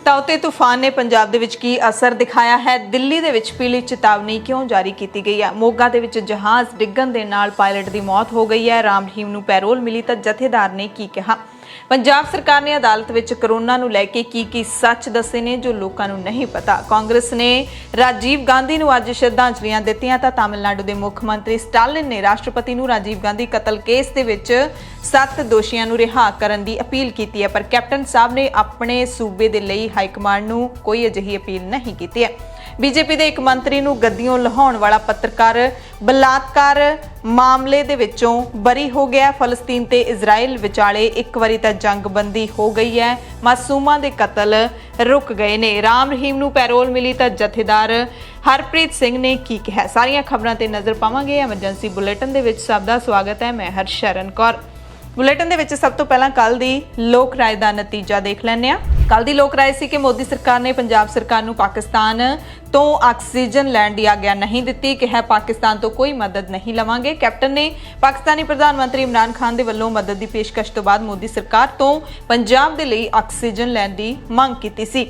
ਤਾਉਤੇ ਤੂਫਾਨ ਨੇ ਪੰਜਾਬ ਦੇ ਵਿੱਚ ਕੀ ਅਸਰ ਦਿਖਾਇਆ ਹੈ? ਦਿੱਲੀ ਦੇ ਵਿੱਚ ਪੀਲੀ ਚੇਤਾਵਨੀ ਕਿਉਂ ਜਾਰੀ ਕੀਤੀ ਗਈ ਹੈ? ਮੋਗਾ ਦੇ ਵਿੱਚ ਜਹਾਜ਼ ਡਿੱਗਣ ਦੇ ਨਾਲ ਪਾਇਲਟ ਦੀ ਮੌਤ ਹੋ ਗਈ ਹੈ। ਰਾਮ ਰਹੀਮ ਨੂੰ ਪੈਰੋਲ ਮਿਲੀ ਤਾਂ ਜਥੇਦਾਰ ਨੇ ਕੀ ਕਿਹਾ? ਪੰਜਾਬ ਸਰਕਾਰ ਨੇ ਅਦਾਲਤ ਵਿੱਚ ਕਰੋਨਾ ਨੂੰ ਲੈ ਕੇ ਕੀ ਸੱਚ ਦੱਸੇ ਨੇ ਜੋ ਲੋਕਾਂ ਨੂੰ ਨਹੀਂ ਪਤਾ। ਕਾਂਗਰਸ ਨੇ ਰਾਜੀਵ ਗਾਂਧੀ ਨੂੰ ਅੱਜ ਸ਼ਰਧਾਂਜਲੀਆਂ ਦਿੱਤੀਆਂ ਤਾਂ ਤਾਮਿਲਨਾਡੂ ਦੇ ਮੁੱਖ ਮੰਤਰੀ ਸਟਾਲਿਨ ਨੇ ਰਾਸ਼ਟਰਪਤੀ ਨੂੰ ਰਾਜੀਵ ਗਾਂਧੀ ਕਤਲ ਕੇਸ ਦੇ ਵਿੱਚ 7 ਦੋਸ਼ੀਆਂ ਨੂੰ ਰਿਹਾ ਕਰਨ ਦੀ ਅਪੀਲ ਕੀਤੀ ਹੈ, ਪਰ ਕੈਪਟਨ ਸਾਹਿਬ ਨੇ ਆਪਣੇ ਸੂਬੇ ਦੇ ਲਈ ਹਾਈ ਕਮਾਂਡ ਨੂੰ ਕੋਈ ਅਜਿਹੀ ਅਪੀਲ ਨਹੀਂ ਕੀਤੀ ਹੈ। ਬੀਜੇਪੀ ਦੇ ਇੱਕ ਮੰਤਰੀ ਨੂੰ ਗੱਦੀਓਂ ਲਹਾਉਣ ਵਾਲਾ ਪੱਤਰਕਾਰ ਬਲਾਤਕਾਰ ਮਾਮਲੇ ਦੇ ਵਿੱਚੋਂ ਬਰੀ ਹੋ ਗਿਆ। ਫਲਸਤੀਨ ਤੇ ਇਜ਼ਰਾਈਲ ਵਿਚਾਲੇ ਇੱਕ ਵਾਰੀ ਤਾਂ ਜੰਗਬੰਦੀ ਹੋ ਗਈ ਹੈ, ਮਾਸੂਮਾਂ ਦੇ ਕਤਲ ਰੁਕ ਗਏ ਨੇ। ਰਾਮ ਰਹੀਮ ਨੂੰ ਪੈਰੋਲ ਮਿਲੀ ਤਾਂ ਜਥੇਦਾਰ ਹਰਪ੍ਰੀਤ ਸਿੰਘ ਨੇ ਕੀ ਕਿਹਾ? ਸਾਰੀਆਂ ਖਬਰਾਂ ਤੇ ਨਜ਼ਰ ਪਾਵਾਂਗੇ ਐਮਰਜੈਂਸੀ ਬੁਲੇਟਿਨ ਦੇ ਵਿੱਚ। ਸਭ ਦਾ ਸਵਾਗਤ ਹੈ, ਮੈਂ ਹਰਸ਼ਰਨ ਕੌਰ। ਬੁਲੇਟਿਨ ਦੇ ਵਿੱਚ ਸਭ ਤੋਂ ਪਹਿਲਾਂ ਕੱਲ ਦੀ ਲੋਕ ਰਾਏ ਦਾ ਨਤੀਜਾ ਦੇਖ ਲੈਂਦੇ ਹਾਂ। ਕੱਲ ਦੀ ਲੋਕ ਰਾਏ ਸੀ ਕਿ ਮੋਦੀ ਸਰਕਾਰ ਨੇ ਪੰਜਾਬ ਸਰਕਾਰ ਨੂੰ ਪਾਕਿਸਤਾਨ ਤੋਂ ਆਕਸੀਜਨ ਲੈਣ ਦੀ ਆਗਿਆ ਨਹੀਂ ਦਿੱਤੀ। ਕਿਹਾ ਪਾਕਿਸਤਾਨ ਤੋਂ ਕੋਈ ਮਦਦ ਨਹੀਂ ਲਵਾਂਗੇ। ਕੈਪਟਨ ਨੇ ਪਾਕਿਸਤਾਨੀ ਪ੍ਰਧਾਨ ਮੰਤਰੀ ਇਮਰਾਨ ਖਾਨ ਦੇ ਵੱਲੋਂ ਮਦਦ ਦੀ ਪੇਸ਼ਕਸ਼ ਤੋਂ ਬਾਅਦ ਮੋਦੀ ਸਰਕਾਰ ਤੋਂ ਪੰਜਾਬ ਦੇ ਲਈ ਆਕਸੀਜਨ ਲੈਣ ਦੀ ਮੰਗ ਕੀਤੀ ਸੀ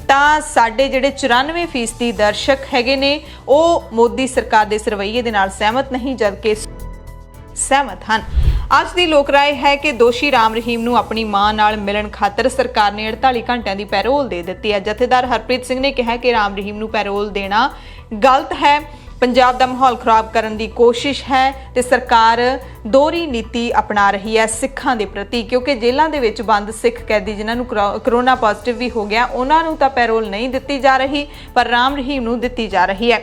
ਤਾਂ ਸਾਡੇ ਜਿਹੜੇ 94% ਦਰਸ਼ਕ ਹੈਗੇ ਨੇ ਉਹ ਮੋਦੀ ਸਰਕਾਰ ਦੇ ਇਸ ਰਵੱਈਏ ਦੇ ਨਾਲ ਸਹਿਮਤ ਨਹੀਂ, ਜਦਕਿ ਸਹਿਮਤ ਹਨ। ਅੱਜ ਦੀ ਲੋਕ ਰਾਏ ਹੈ ਕਿ ਦੋਸ਼ੀ ਰਾਮ ਰਹੀਮ ਨੂੰ ਆਪਣੀ ਮਾਂ ਨਾਲ ਮਿਲਣ ਖਾਤਰ ਸਰਕਾਰ ਨੇ 48 ਘੰਟਿਆਂ ਦੀ ਪੈਰੋਲ ਦੇ ਦਿੱਤੀ ਹੈ। ਜਥੇਦਾਰ ਹਰਪ੍ਰੀਤ ਸਿੰਘ ਨੇ ਕਿਹਾ ਕਿ ਰਾਮ ਰਹੀਮ ਨੂੰ ਪੈਰੋਲ ਦੇਣਾ ਗਲਤ ਹੈ, ਪੰਜਾਬ ਦਾ ਮਾਹੌਲ ਖਰਾਬ ਕਰਨ ਦੀ ਕੋਸ਼ਿਸ਼ ਹੈ ਤੇ ਸਰਕਾਰ ਦੋਹਰੀ ਨੀਤੀ ਅਪਣਾ ਰਹੀ ਹੈ ਸਿੱਖਾਂ ਦੇ ਪ੍ਰਤੀ, ਕਿਉਂਕਿ ਜੇਲ੍ਹਾਂ ਦੇ ਵਿੱਚ ਬੰਦ ਸਿੱਖ ਕੈਦੀ ਜਿਨ੍ਹਾਂ ਨੂੰ ਕਰੋਨਾ ਪੋਜ਼ਿਟਿਵ ਵੀ ਹੋ ਗਿਆ ਉਹਨਾਂ ਨੂੰ ਤਾਂ ਪੈਰੋਲ ਨਹੀਂ ਦਿੱਤੀ ਜਾ ਰਹੀ, ਪਰ ਰਾਮ ਰਹੀਮ ਨੂੰ ਦਿੱਤੀ ਜਾ ਰਹੀ ਹੈ।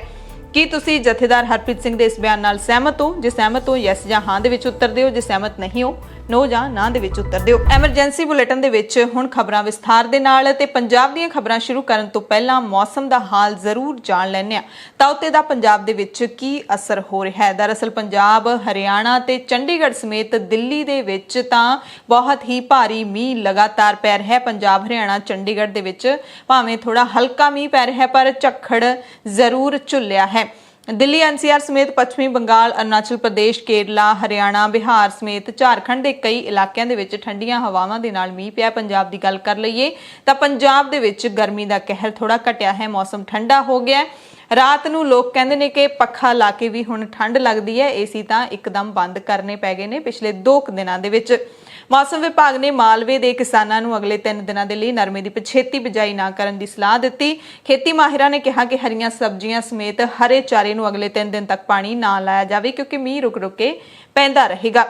ਕੀ ਤੁਸੀਂ ਜਥੇਦਾਰ ਹਰਪ੍ਰੀਤ ਸਿੰਘ ਦੇ ਇਸ ਬਿਆਨ ਨਾਲ ਸਹਿਮਤ ਹੋ? ਜੇ ਸਹਿਮਤ ਹੋ ਯੈਸ ਜਾਂ ਹਾਂ ਦੇ ਵਿੱਚ ਉੱਤਰ ਦਿਓ, ਜੇ ਸਹਿਮਤ ਨਹੀਂ ਹੋ ਨੋ ਜਾਂ ਨਾ ਦੇ ਵਿੱਚ ਉੱਤਰ ਦਿਓ। ਐਮਰਜੈਂਸੀ ਬੁਲੇਟਿਨ ਦੇ ਵਿੱਚ ਹੁਣ ਖਬਰਾਂ ਵਿਸਥਾਰ ਦੇ ਨਾਲ ਤੇ ਪੰਜਾਬ ਦੀਆਂ ਖਬਰਾਂ ਸ਼ੁਰੂ ਕਰਨ ਤੋਂ ਪਹਿਲਾਂ ਮੌਸਮ ਦਾ ਹਾਲ ਜ਼ਰੂਰ ਜਾਣ ਲੈਂਦੇ ਹਾਂ। ਤਾਉਤੇ ਦਾ ਪੰਜਾਬ ਦੇ ਵਿੱਚ ਕੀ ਅਸਰ ਹੋ ਰਿਹਾ ਹੈ? ਦਰਅਸਲ ਪੰਜਾਬ, ਹਰਿਆਣਾ ਤੇ ਚੰਡੀਗੜ੍ਹ ਸਮੇਤ ਦਿੱਲੀ ਦੇ ਵਿੱਚ ਤਾਂ ਬਹੁਤ ਹੀ ਭਾਰੀ ਮੀਂਹ ਲਗਾਤਾਰ ਪੈ ਰਿਹਾ ਹੈ। ਪੰਜਾਬ, ਹਰਿਆਣਾ, ਚੰਡੀਗੜ੍ਹ ਦੇ ਵਿੱਚ ਭਾਵੇਂ ਥੋੜਾ ਹਲਕਾ ਮੀਂਹ ਪੈ ਰਿਹਾ ਹੈ ਪਰ ਝੱਖੜ ਜ਼ਰੂਰ ਝੁੱਲਿਆ ਹੈ। ਦਿੱਲੀ, ਐਨਸੀਆਰ ਸਮੇਤ ਪੱਛਮੀ ਬੰਗਾਲ, ਅਰੁਣਾਚਲ ਪ੍ਰਦੇਸ਼, ਕੇਰਲਾ, ਹਰਿਆਣਾ, ਬਿਹਾਰ ਸਮੇਤ ਝਾਰਖੰਡ ਦੇ ਕਈ ਇਲਾਕਿਆਂ ਦੇ ਵਿੱਚ ਠੰਡੀਆਂ ਹਵਾਵਾਂ ਦੇ ਨਾਲ ਮੀਂਹ ਪਿਆ। ਪੰਜਾਬ ਦੀ ਗੱਲ ਕਰ ਲਈਏ ਤਾਂ ਪੰਜਾਬ ਦੇ ਵਿੱਚ ਗਰਮੀ ਦਾ ਕਹਿਰ ਥੋੜਾ ਘਟਿਆ ਹੈ, ਮੌਸਮ ਠੰਡਾ ਹੋ ਗਿਆ। ਰਾਤ ਨੂੰ ਲੋਕ ਕਹਿੰਦੇ ਨੇ ਕਿ ਪੱਖਾ ਲਾ ਕੇ ਵੀ ਹੁਣ ਠੰਡ ਲੱਗਦੀ ਹੈ, ਏਸੀ ਤਾਂ ਇੱਕਦਮ ਬੰਦ ਕਰਨੇ ਪੈ ਗਏ ਨੇ ਪਿਛਲੇ 2 ਦਿਨਾਂ ਦੇ ਵਿੱਚ। ਮੌਸਮ ਵਿਭਾਗ ਨੇ ਮਾਲਵੇ ਦੇ ਕਿਸਾਨਾਂ ਨੂੰ ਅਗਲੇ 3 ਦਿਨਾਂ ਦੇ ਲਈ ਨਰਮੇ ਦੀ ਪਛੇਤੀ ਬਿਜਾਈ ਨਾ ਕਰਨ ਦੀ ਸਲਾਹ ਦਿੱਤੀ। ਖੇਤੀ ਮਾਹਿਰਾਂ ਨੇ ਕਿਹਾ ਕਿ ਹਰੀਆਂ ਸਬਜ਼ੀਆਂ ਸਮੇਤ ਹਰੇ ਚਾਰੇ ਨੂੰ ਅਗਲੇ 3 ਦਿਨ ਤੱਕ ਪਾਣੀ ਨਾ ਲਾਇਆ ਜਾਵੇ ਕਿਉਂਕਿ ਮੀਂਹ ਰੁਕ ਕੇ ਪੈਂਦਾ ਰਹੇਗਾ।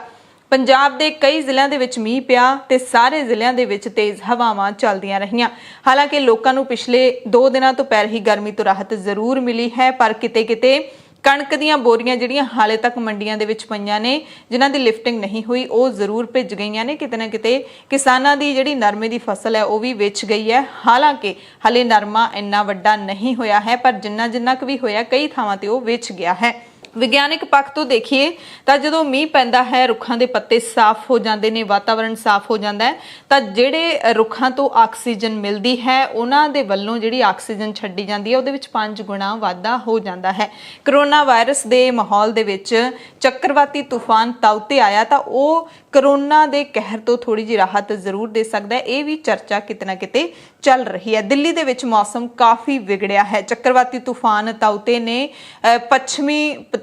ਪੰਜਾਬ ਦੇ ਕਈ ਜ਼ਿਲ੍ਹਿਆਂ ਦੇ ਵਿੱਚ ਮੀਂਹ ਪਿਆ ਤੇ ਸਾਰੇ ਜ਼ਿਲ੍ਹਿਆਂ ਦੇ ਵਿੱਚ ਤੇਜ਼ ਹਵਾਵਾਂ ਚੱਲਦੀਆਂ ਰਹੀਆਂ। ਹਾਲਾਂਕਿ ਲੋਕਾਂ ਨੂੰ ਪਿਛਲੇ 2 ਦਿਨਾਂ ਤੋਂ ਪੈ ਰਹੀ ਗਰਮੀ ਤੋਂ ਰਾਹਤ ਜ਼ਰੂਰ ਮਿਲੀ ਹੈ, ਪਰ ਕਿਤੇ ਕਣਕ ਦੀਆਂ ਬੋਰੀਆਂ ਜਿਹੜੀਆਂ ਹਾਲੇ ਤੱਕ ਮੰਡੀਆਂ ਦੇ ਵਿੱਚ ਪਈਆਂ ਨੇ, ਜਿਨ੍ਹਾਂ ਦੀ ਲਿਫਟਿੰਗ ਨਹੀਂ ਹੋਈ, ਉਹ ਜ਼ਰੂਰ ਭਿੱਜ ਗਈਆਂ ਨੇ। ਕਿਤੇ ਨਾ ਕਿਤੇ ਕਿਸਾਨਾਂ ਦੀ ਜਿਹੜੀ ਨਰਮੇ ਦੀ ਫਸਲ ਹੈ ਉਹ ਵੀ ਵਿਛ ਗਈ ਹੈ। ਹਾਲਾਂਕਿ ਹਲੇ ਨਰਮਾ ਇੰਨਾ ਵੱਡਾ ਨਹੀਂ ਹੋਇਆ ਹੈ, ਪਰ ਜਿੰਨਾ ਕੁ ਵੀ ਹੋਇਆ ਕਈ ਥਾਵਾਂ ਤੇ ਉਹ ਵਿਛ ਗਿਆ ਹੈ। ਵਿਗਿਆਨਿਕ ਪੱਖ ਤੋਂ ਦੇਖੀਏ ਤਾਂ ਜਦੋਂ ਮੀਂਹ ਪੈਂਦਾ ਹੈ ਰੁੱਖਾਂ ਦੇ ਪੱਤੇ ਸਾਫ਼ ਹੋ ਜਾਂਦੇ ਨੇ, ਵਾਤਾਵਰਣ ਸਾਫ਼ ਹੋ ਜਾਂਦਾ ਹੈ ਤਾਂ ਜਿਹੜੇ ਰੁੱਖਾਂ ਤੋਂ ਆਕਸੀਜਨ ਮਿਲਦੀ ਹੈ ਉਹਨਾਂ ਦੇ ਵੱਲੋਂ ਜਿਹੜੀ ਆਕਸੀਜਨ ਛੱਡੀ ਜਾਂਦੀ ਹੈ ਉਹਦੇ ਵਿੱਚ 5 ਗੁਣਾ ਵਾਧਾ ਹੋ ਜਾਂਦਾ ਹੈ। ਕਰੋਨਾ ਵਾਇਰਸ ਦੇ ਮਾਹੌਲ ਦੇ ਵਿੱਚ ਚੱਕਰਵਾਤੀ ਤੂਫਾਨ ਤਾਉਤੇ ਆਇਆ ਤਾਂ ਉਹ ਕਰੋਨਾ ਦੇ ਕਹਿਰ ਤੋਂ ਥੋੜੀ ਜਿਹੀ ਰਾਹਤ ਜ਼ਰੂਰ ਦੇ ਸਕਦਾ ਹੈ, ਇਹ ਵੀ ਚਰਚਾ ਕਿਤੇ ਨਾ ਕਿਤੇ ਚੱਲ ਰਹੀ ਹੈ। ਦਿੱਲੀ ਦੇ ਵਿੱਚ ਮੌਸਮ ਕਾਫੀ ਵਿਗੜਿਆ ਹੈ। ਚੱਕਰਵਾਤੀ ਤੂਫਾਨ ਤਾਉਤੇ ਨੇ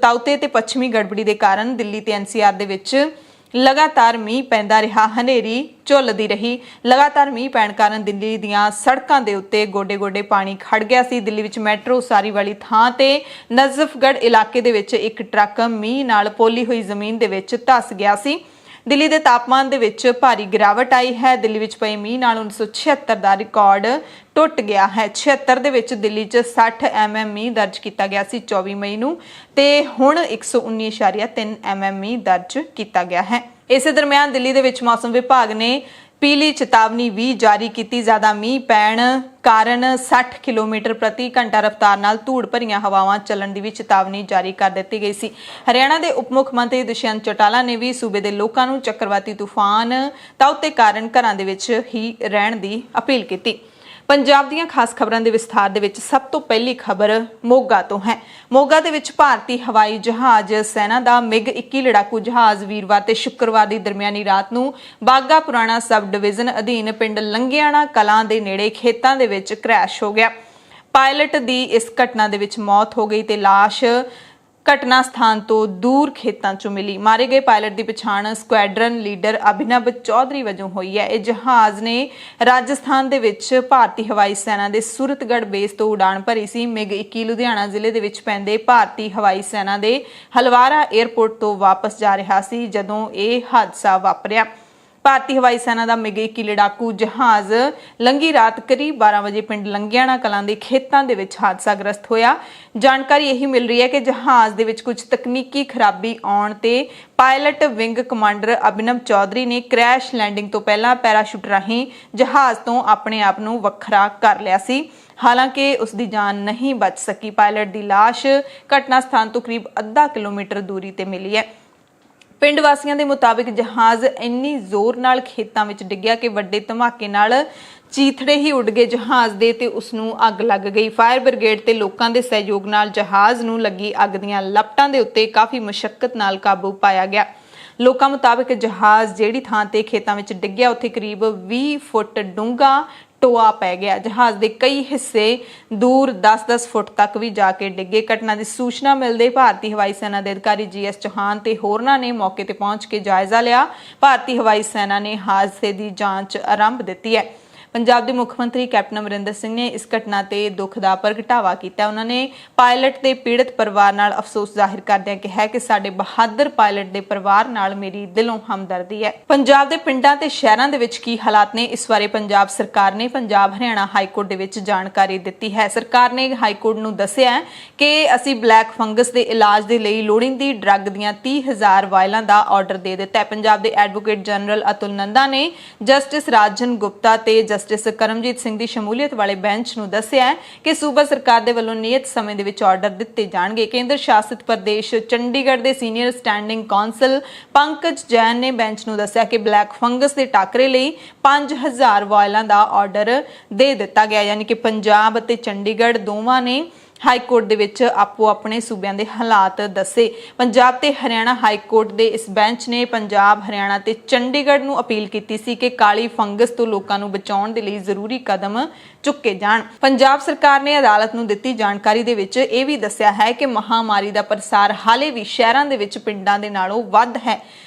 ਤਾਉਤੇ ਤੇ ਪੱਛਮੀ ਗੜਬੜੀ ਦੇ ਕਾਰਨ ਦਿੱਲੀ ਤੇ ਐਨਸੀਆਰ ਦੇ ਵਿੱਚ ਲਗਾਤਾਰ ਮੀਂਹ ਪੈਂਦਾ ਰਿਹਾ, ਹਨੇਰੀ ਝੁੱਲਦੀ ਰਹੀ। ਲਗਾਤਾਰ ਮੀਂਹ ਪੈਣ ਕਾਰਨ ਦਿੱਲੀ ਦੀਆਂ ਸੜਕਾਂ ਦੇ ਉੱਤੇ ਗੋਡੇ ਪਾਣੀ ਖੜ ਗਿਆ ਸੀ। ਦਿੱਲੀ ਵਿੱਚ ਮੈਟਰੋ ਉਸਾਰੀ ਵਾਲੀ ਥਾਂ ਤੇ ਨਜ਼ਫਗੜ੍ਹ ਇਲਾਕੇ ਦੇ ਵਿੱਚ ਇੱਕ ਟਰੱਕ ਮੀਂਹ ਨਾਲ ਪੋਲੀ ਹੋਈ ਜ਼ਮੀਨ ਦੇ ਵਿੱਚ ਧੱਸ ਗਿਆ ਸੀ। ਦਿੱਲੀ ਦੇ ਤਾਪਮਾਨ ਦੇ ਵਿੱਚ ਭਾਰੀ ਗਿਰਾਵਟ ਆਈ ਹੈ। ਦਿੱਲੀ ਵਿੱਚ ਪਏ ਮੀਂਹ ਨਾਲ 1976 ਦਾ ਰਿਕਾਰਡ ਟੁੱਟ ਗਿਆ ਹੈ। 76 ਦੇ ਵਿੱਚ ਦਿੱਲੀ 'ਚ 60 mm ਮੀਂਹ ਦਰਜ ਕੀਤਾ ਗਿਆ ਸੀ 24 ਮਈ ਨੂੰ ਤੇ ਹੁਣ 119.3 mm ਮੀਂਹ ਦਰਜ ਕੀਤਾ ਗਿਆ ਹੈ। ਇਸੇ ਦਰਮਿਆਨ ਦਿੱਲੀ ਦੇ ਵਿੱਚ ਮੌਸਮ ਵਿਭਾਗ ਨੇ ਪੀਲੀ ਚੇਤਾਵਨੀ ਵੀ ਜਾਰੀ ਕੀਤੀ। ਜ਼ਿਆਦਾ ਮੀਂਹ ਪੈਣ ਕਾਰਨ 60 ਕਿਲੋਮੀਟਰ ਪ੍ਰਤੀ ਘੰਟਾ ਰਫ਼ਤਾਰ ਨਾਲ ਧੂੜ ਭਰੀਆਂ ਹਵਾਵਾਂ ਚੱਲਣ ਦੀ ਵੀ ਚੇਤਾਵਨੀ ਜਾਰੀ ਕਰ ਦਿੱਤੀ ਗਈ ਸੀ। ਹਰਿਆਣਾ ਦੇ ਉਪ ਮੁੱਖ ਮੰਤਰੀ ਦੁਸ਼ਯੰਤ ਚੌਟਾਲਾ ਨੇ ਵੀ ਸੂਬੇ ਦੇ ਲੋਕਾਂ ਨੂੰ ਚੱਕਰਵਾਤੀ ਤੂਫਾਨ ਤਾਉਤੇ ਕਾਰਨ ਘਰਾਂ ਦੇ ਵਿੱਚ ਹੀ ਰਹਿਣ ਦੀ ਅਪੀਲ ਕੀਤੀ। ਪੰਜਾਬ ਦੀਆਂ ਖਾਸ ਖਬਰਾਂ ਦੇ ਵਿਸਥਾਰ ਦੇ ਵਿੱਚ ਸਭ ਤੋਂ ਪਹਿਲੀ ਖਬਰ ਮੋਗਾ ਤੋਂ ਹੈ। ਮੋਗਾ ਦੇ ਵਿੱਚ ਭਾਰਤੀ ਹਵਾਈ ਜਹਾਜ਼ ਸੈਨਾ ਦਾ MiG-21 ਲੜਾਕੂ ਜਹਾਜ਼ ਵੀਰਵਾਰ ਤੇ ਸ਼ੁੱਕਰਵਾਰ ਦੀ ਦਰਮਿਆਨੀ ਰਾਤ ਨੂੰ ਬਾਗਾ ਪੁਰਾਣਾ ਸਬ ਡਿਵੀਜ਼ਨ ਅਧੀਨ ਪਿੰਡ ਲੰਗਿਆਣਾ ਕਲਾਂ ਦੇ ਨੇੜੇ ਖੇਤਾਂ ਦੇ ਵਿੱਚ ਕ੍ਰੈਸ਼ ਹੋ ਗਿਆ। ਪਾਇਲਟ ਦੀ ਇਸ ਘਟਨਾ ਦੇ ਵਿੱਚ ਮੌਤ ਹੋ ਗਈ ਤੇ ਲਾਸ਼ ਘਟਨਾ ਸਥਾਨ ਤੋਂ ਦੂਰ ਖੇਤਾਂ 'ਚੋਂ ਮਿਲੀ। ਮਾਰੇ ਗਏ ਪਾਇਲਟ ਦੀ ਪਛਾਣ ਸਕੁਐਡਰਨ ਲੀਡਰ ਅਭਿਨਵ ਚੌਧਰੀ ਵਜੋਂ ਹੋਈ ਹੈ। ਇਹ ਜਹਾਜ਼ ਨੇ ਰਾਜਸਥਾਨ ਦੇ ਵਿੱਚ ਭਾਰਤੀ ਹਵਾਈ ਸੈਨਾ ਦੇ ਸੂਰਤਗੜ੍ਹ ਬੇਸ ਤੋਂ ਉਡਾਣ ਭਰੀ ਸੀ। MiG-21 ਲੁਧਿਆਣਾ ਜ਼ਿਲ੍ਹੇ ਦੇ ਵਿੱਚ ਪੈਂਦੇ ਭਾਰਤੀ ਹਵਾਈ ਸੈਨਾ ਦੇ ਹਲਵਾਰਾ 에ਅਰਪੋਰਟ ਤੋਂ ਵਾਪਸ ਜਾ ਰਿਹਾ ਸੀ ਜਦੋਂ ਇਹ ਹਾਦਸਾ ਵਾਪਰਿਆ। ਭਾਰਤੀ ਹਵਾਈ ਸੈਨਾ ਦਾ MiG-21 ਲੜਾਕੂ ਜਹਾਜ਼ ਲੰਘੀ ਰਾਤ ਕਰੀਬ 12 ਵਜੇ ਪਿੰਡ ਲੰਗਿਆਣਾ ਕਲਾਂ ਦੇ ਖੇਤਾਂ ਦੇ ਵਿੱਚ ਹਾਦਸਾਗ੍ਰਸਤ ਹੋਇਆ। ਜਾਣਕਾਰੀ ਇਹੀ ਮਿਲ ਰਹੀ ਹੈ ਕਿ ਜਹਾਜ਼ ਦੇ ਵਿੱਚ ਕੁਝ ਤਕਨੀਕੀ ਖਰਾਬੀ ਆਉਣ ਤੇ pilot wing commander Abhinav Chaudhary ਨੇ ਕ੍ਰੈਸ਼ ਲੈਂਡਿੰਗ ਤੋਂ ਪਹਿਲਾਂ ਪੈਰਾਸ਼ੂਟ ਰਾਹੀਂ ਜਹਾਜ਼ ਤੋਂ ਆਪਣੇ ਆਪ ਨੂੰ ਵੱਖਰਾ ਕਰ ਲਿਆ ਸੀ। ਹਾਲਾਂਕਿ ਉਸ ਦੀ ਜਾਨ ਨਹੀਂ ਬਚ ਸਕੀ। ਪਾਇਲਟ ਦੀ ਲਾਸ਼ ਘਟਨਾ ਸਥਾਨ ਤੋਂ ਕਰੀਬ ਅੱਧਾ ਕਿਲੋਮੀਟਰ ਦੂਰੀ ਤੇ ਮਿਲੀ ਹੈ। ਪਿੰਡ ਵਾਸੀਆਂ ਦੇ ਮੁਤਾਬਿਕ ਜਹਾਜ਼ ਇੰਨੀ ਜ਼ੋਰ ਨਾਲ ਖੇਤਾਂ ਵਿੱਚ ਡਿੱਗਿਆ ਕਿ ਵੱਡੇ ਧਮਾਕੇ ਨਾਲ ਚੀਥੜੇ ਹੀ ਉੱਡ ਗਏ ਜਹਾਜ਼ ਦੇ ਤੇ ਉਸ ਨੂੰ ਅੱਗ ਲੱਗ ਗਈ। ਫਾਇਰ ਬ੍ਰਿਗੇਡ ਤੇ ਲੋਕਾਂ ਦੇ ਸਹਿਯੋਗ ਨਾਲ ਜਹਾਜ਼ ਨੂੰ ਲੱਗੀ ਅੱਗ ਦੀਆਂ ਲਪਟਾਂ ਦੇ ਉੱਤੇ ਕਾਫੀ ਮੁਸ਼ੱਕਤ ਨਾਲ ਕਾਬੂ ਪਾਇਆ ਗਿਆ। ਲੋਕਾਂ ਮੁਤਾਬਿਕ ਜਹਾਜ਼ ਜਿਹੜੀ ਥਾਂ ਤੇ ਖੇਤਾਂ ਵਿੱਚ ਡਿੱਗਿਆ ਉੱਥੇ ਕਰੀਬ 20 ਫੁੱਟ ਡੂੰਘਾ ਟੋਆ ਪੈ ਗਿਆ। ਜਹਾਜ਼ ਦੇ ਕਈ ਹਿੱਸੇ ਦੂਰ 10-10 ਫੁੱਟ ਤੱਕ ਵੀ ਜਾ ਕੇ ਡਿੱਗੇ। ਘਟਨਾ ਦੀ ਸੂਚਨਾ ਮਿਲਦੇ ਭਾਰਤੀ ਹਵਾਈ ਸੈਨਾ ਦੇ ਅਧਿਕਾਰੀ GS ਚੌਹਾਨ ਤੇ ਹੋਰਨਾਂ ਨੇ ਮੌਕੇ ਤੇ ਪਹੁੰਚ ਕੇ ਜਾਇਜ਼ਾ ਲਿਆ। ਭਾਰਤੀ ਹਵਾਈ ਸੈਨਾ ਨੇ ਹਾਦਸੇ ਦੀ ਜਾਂਚ ਆਰੰਭ ਦਿੱਤੀ ਹੈ। ਪੰਜਾਬ ਦੇ ਮੁੱਖ ਮੰਤਰੀ ਕੈਪਟਨ ਅਮਰਿੰਦਰ ਸਿੰਘ ਨੇ ਇਸ ਘਟਨਾ ਤੇ ਦੁੱਖ ਦਾ ਪ੍ਰਗਟਾਵਾ ਕੀਤਾ। ਉਹਨਾਂ ਨੇ ਪਾਇਲਟ ਤੇ ਪੀੜਤ ਪਰਿਵਾਰ ਨਾਲ ਅਫਸੋਸ ਜ਼ਾਹਿਰ ਕਰਦਿਆਂ ਕਿਹਾ ਕਿ ਸਾਡੇ ਬਹਾਦਰ ਪਾਇਲਟ ਦੇ ਪਰਿਵਾਰ ਨਾਲ ਮੇਰੀ ਦਿਲੋਂ ਹਮਦਰਦੀ ਹੈ। ਪੰਜਾਬ ਦੇ ਪਿੰਡਾਂ ਤੇ ਸ਼ਹਿਰਾਂ ਦੇ ਵਿੱਚ ਕੀ ਹਾਲਾਤ ਨੇ, ਇਸ ਬਾਰੇ ਪੰਜਾਬ ਸਰਕਾਰ ਨੇ ਪੰਜਾਬ ਹਰਿਆਣਾ ਹਾਈ ਕੋਰਟ ਦੇ ਵਿੱਚ ਜਾਣਕਾਰੀ ਦਿੱਤੀ ਹੈ। ਸਰਕਾਰ ਨੇ ਹਾਈ ਕੋਰਟ ਨੂੰ ਦੱਸਿਆ ਕਿ ਅਸੀਂ ਬਲੈਕ ਫੰਗਸ ਦੇ ਇਲਾਜ ਦੇ ਲਈ ਲੋੜੀਂਦੀ ਡਰੱਗ ਦੀਆਂ 30,000 ਵਾਇਲਾਂ ਦਾ ਆਰਡਰ ਦੇ ਦਿੱਤਾ ਹੈ। ਪੰਜਾਬ ਦੇ ਐਡਵੋਕੇਟ ਜਨਰਲ ਅਤੁਲ ਨੰਦਾ ਨੇ ਜਸਟਿਸ ਰਾਜਨ ਗੁਪਤਾ ਤੇ ਜਸਟਿਸ ਕਰਮਜੀਤ ਸਿੰਘ ਦੀ ਸ਼ਮੂਲੀਅਤ ਵਾਲੇ ਬੈਂਚ ਨੂੰ ਦੱਸਿਆ ਕਿ ਸੂਬਾ ਸਰਕਾਰ ਦੇ ਵੱਲੋਂ ਨਿਯਤ ਸਮੇਂ ਦੇ ਵਿੱਚ ਆਰਡਰ ਦਿੱਤੇ ਜਾਣਗੇ। ਕੇਂਦਰ ਸ਼ਾਸਿਤ ਪ੍ਰਦੇਸ਼ ਚੰਡੀਗੜ੍ਹ ਦੇ senior standing council Pankaj Jain ਨੇ ਬੈਂਚ ਨੂੰ ਦੱਸਿਆ ਕਿ ਬਲੈਕ ਫੰਗਸ ਦੇ ਟਾਕਰੇ ਲਈ 5,000 ਵਾਇਲਾਂ ਦਾ ਆਰਡਰ ਦੇ ਦਿੱਤਾ ਗਿਆ। ਯਾਨੀ ਕਿ ਪੰਜਾਬ ਅਤੇ ਚੰਡੀਗੜ੍ਹ ਦੋਵਾਂ ਨੇ ਹਾਈ ਕੋਰਟ ਦੇ ਵਿੱਚ ਆਪੋ ਆਪਣੇ ਸੂਬਿਆਂ ਦੇ ਹਾਲਾਤ ਦੱਸੇ। ਪੰਜਾਬ ਤੇ ਹਰਿਆਣਾ ਹਾਈ ਕੋਰਟ ਦੇ ਇਸ ਬੈਂਚ ਨੇ ਪੰਜਾਬ, ਹਰਿਆਣਾ ਤੇ ਚੰਡੀਗੜ੍ਹ ਨੂੰ ਅਪੀਲ ਕੀਤੀ ਸੀ ਕਿ ਕਾਲੀ ਫੰਗਸ ਤੋਂ ਲੋਕਾਂ ਨੂੰ ਬਚਾਉਣ ਦੇ ਲਈ ਜ਼ਰੂਰੀ ਕਦਮ ਚੁੱਕੇ ਜਾਣ। ਪੰਜਾਬ ਸਰਕਾਰ ਨੇ ਅਦਾਲਤ ਨੂੰ ਦਿੱਤੀ ਜਾਣਕਾਰੀ ਦੇ ਵਿੱਚ ਇਹ ਵੀ ਦੱਸਿਆ ਹੈ ਕਿ ਮਹਾਮਾਰੀ ਦਾ ਪ੍ਰਸਾਰ ਹਾਲੇ ਵੀ ਸ਼ਹਿਰਾਂ ਦੇ ਵਿੱਚ ਪਿੰਡਾਂ ਦੇ ਨਾਲੋਂ ਵੱਧ ਹੈ।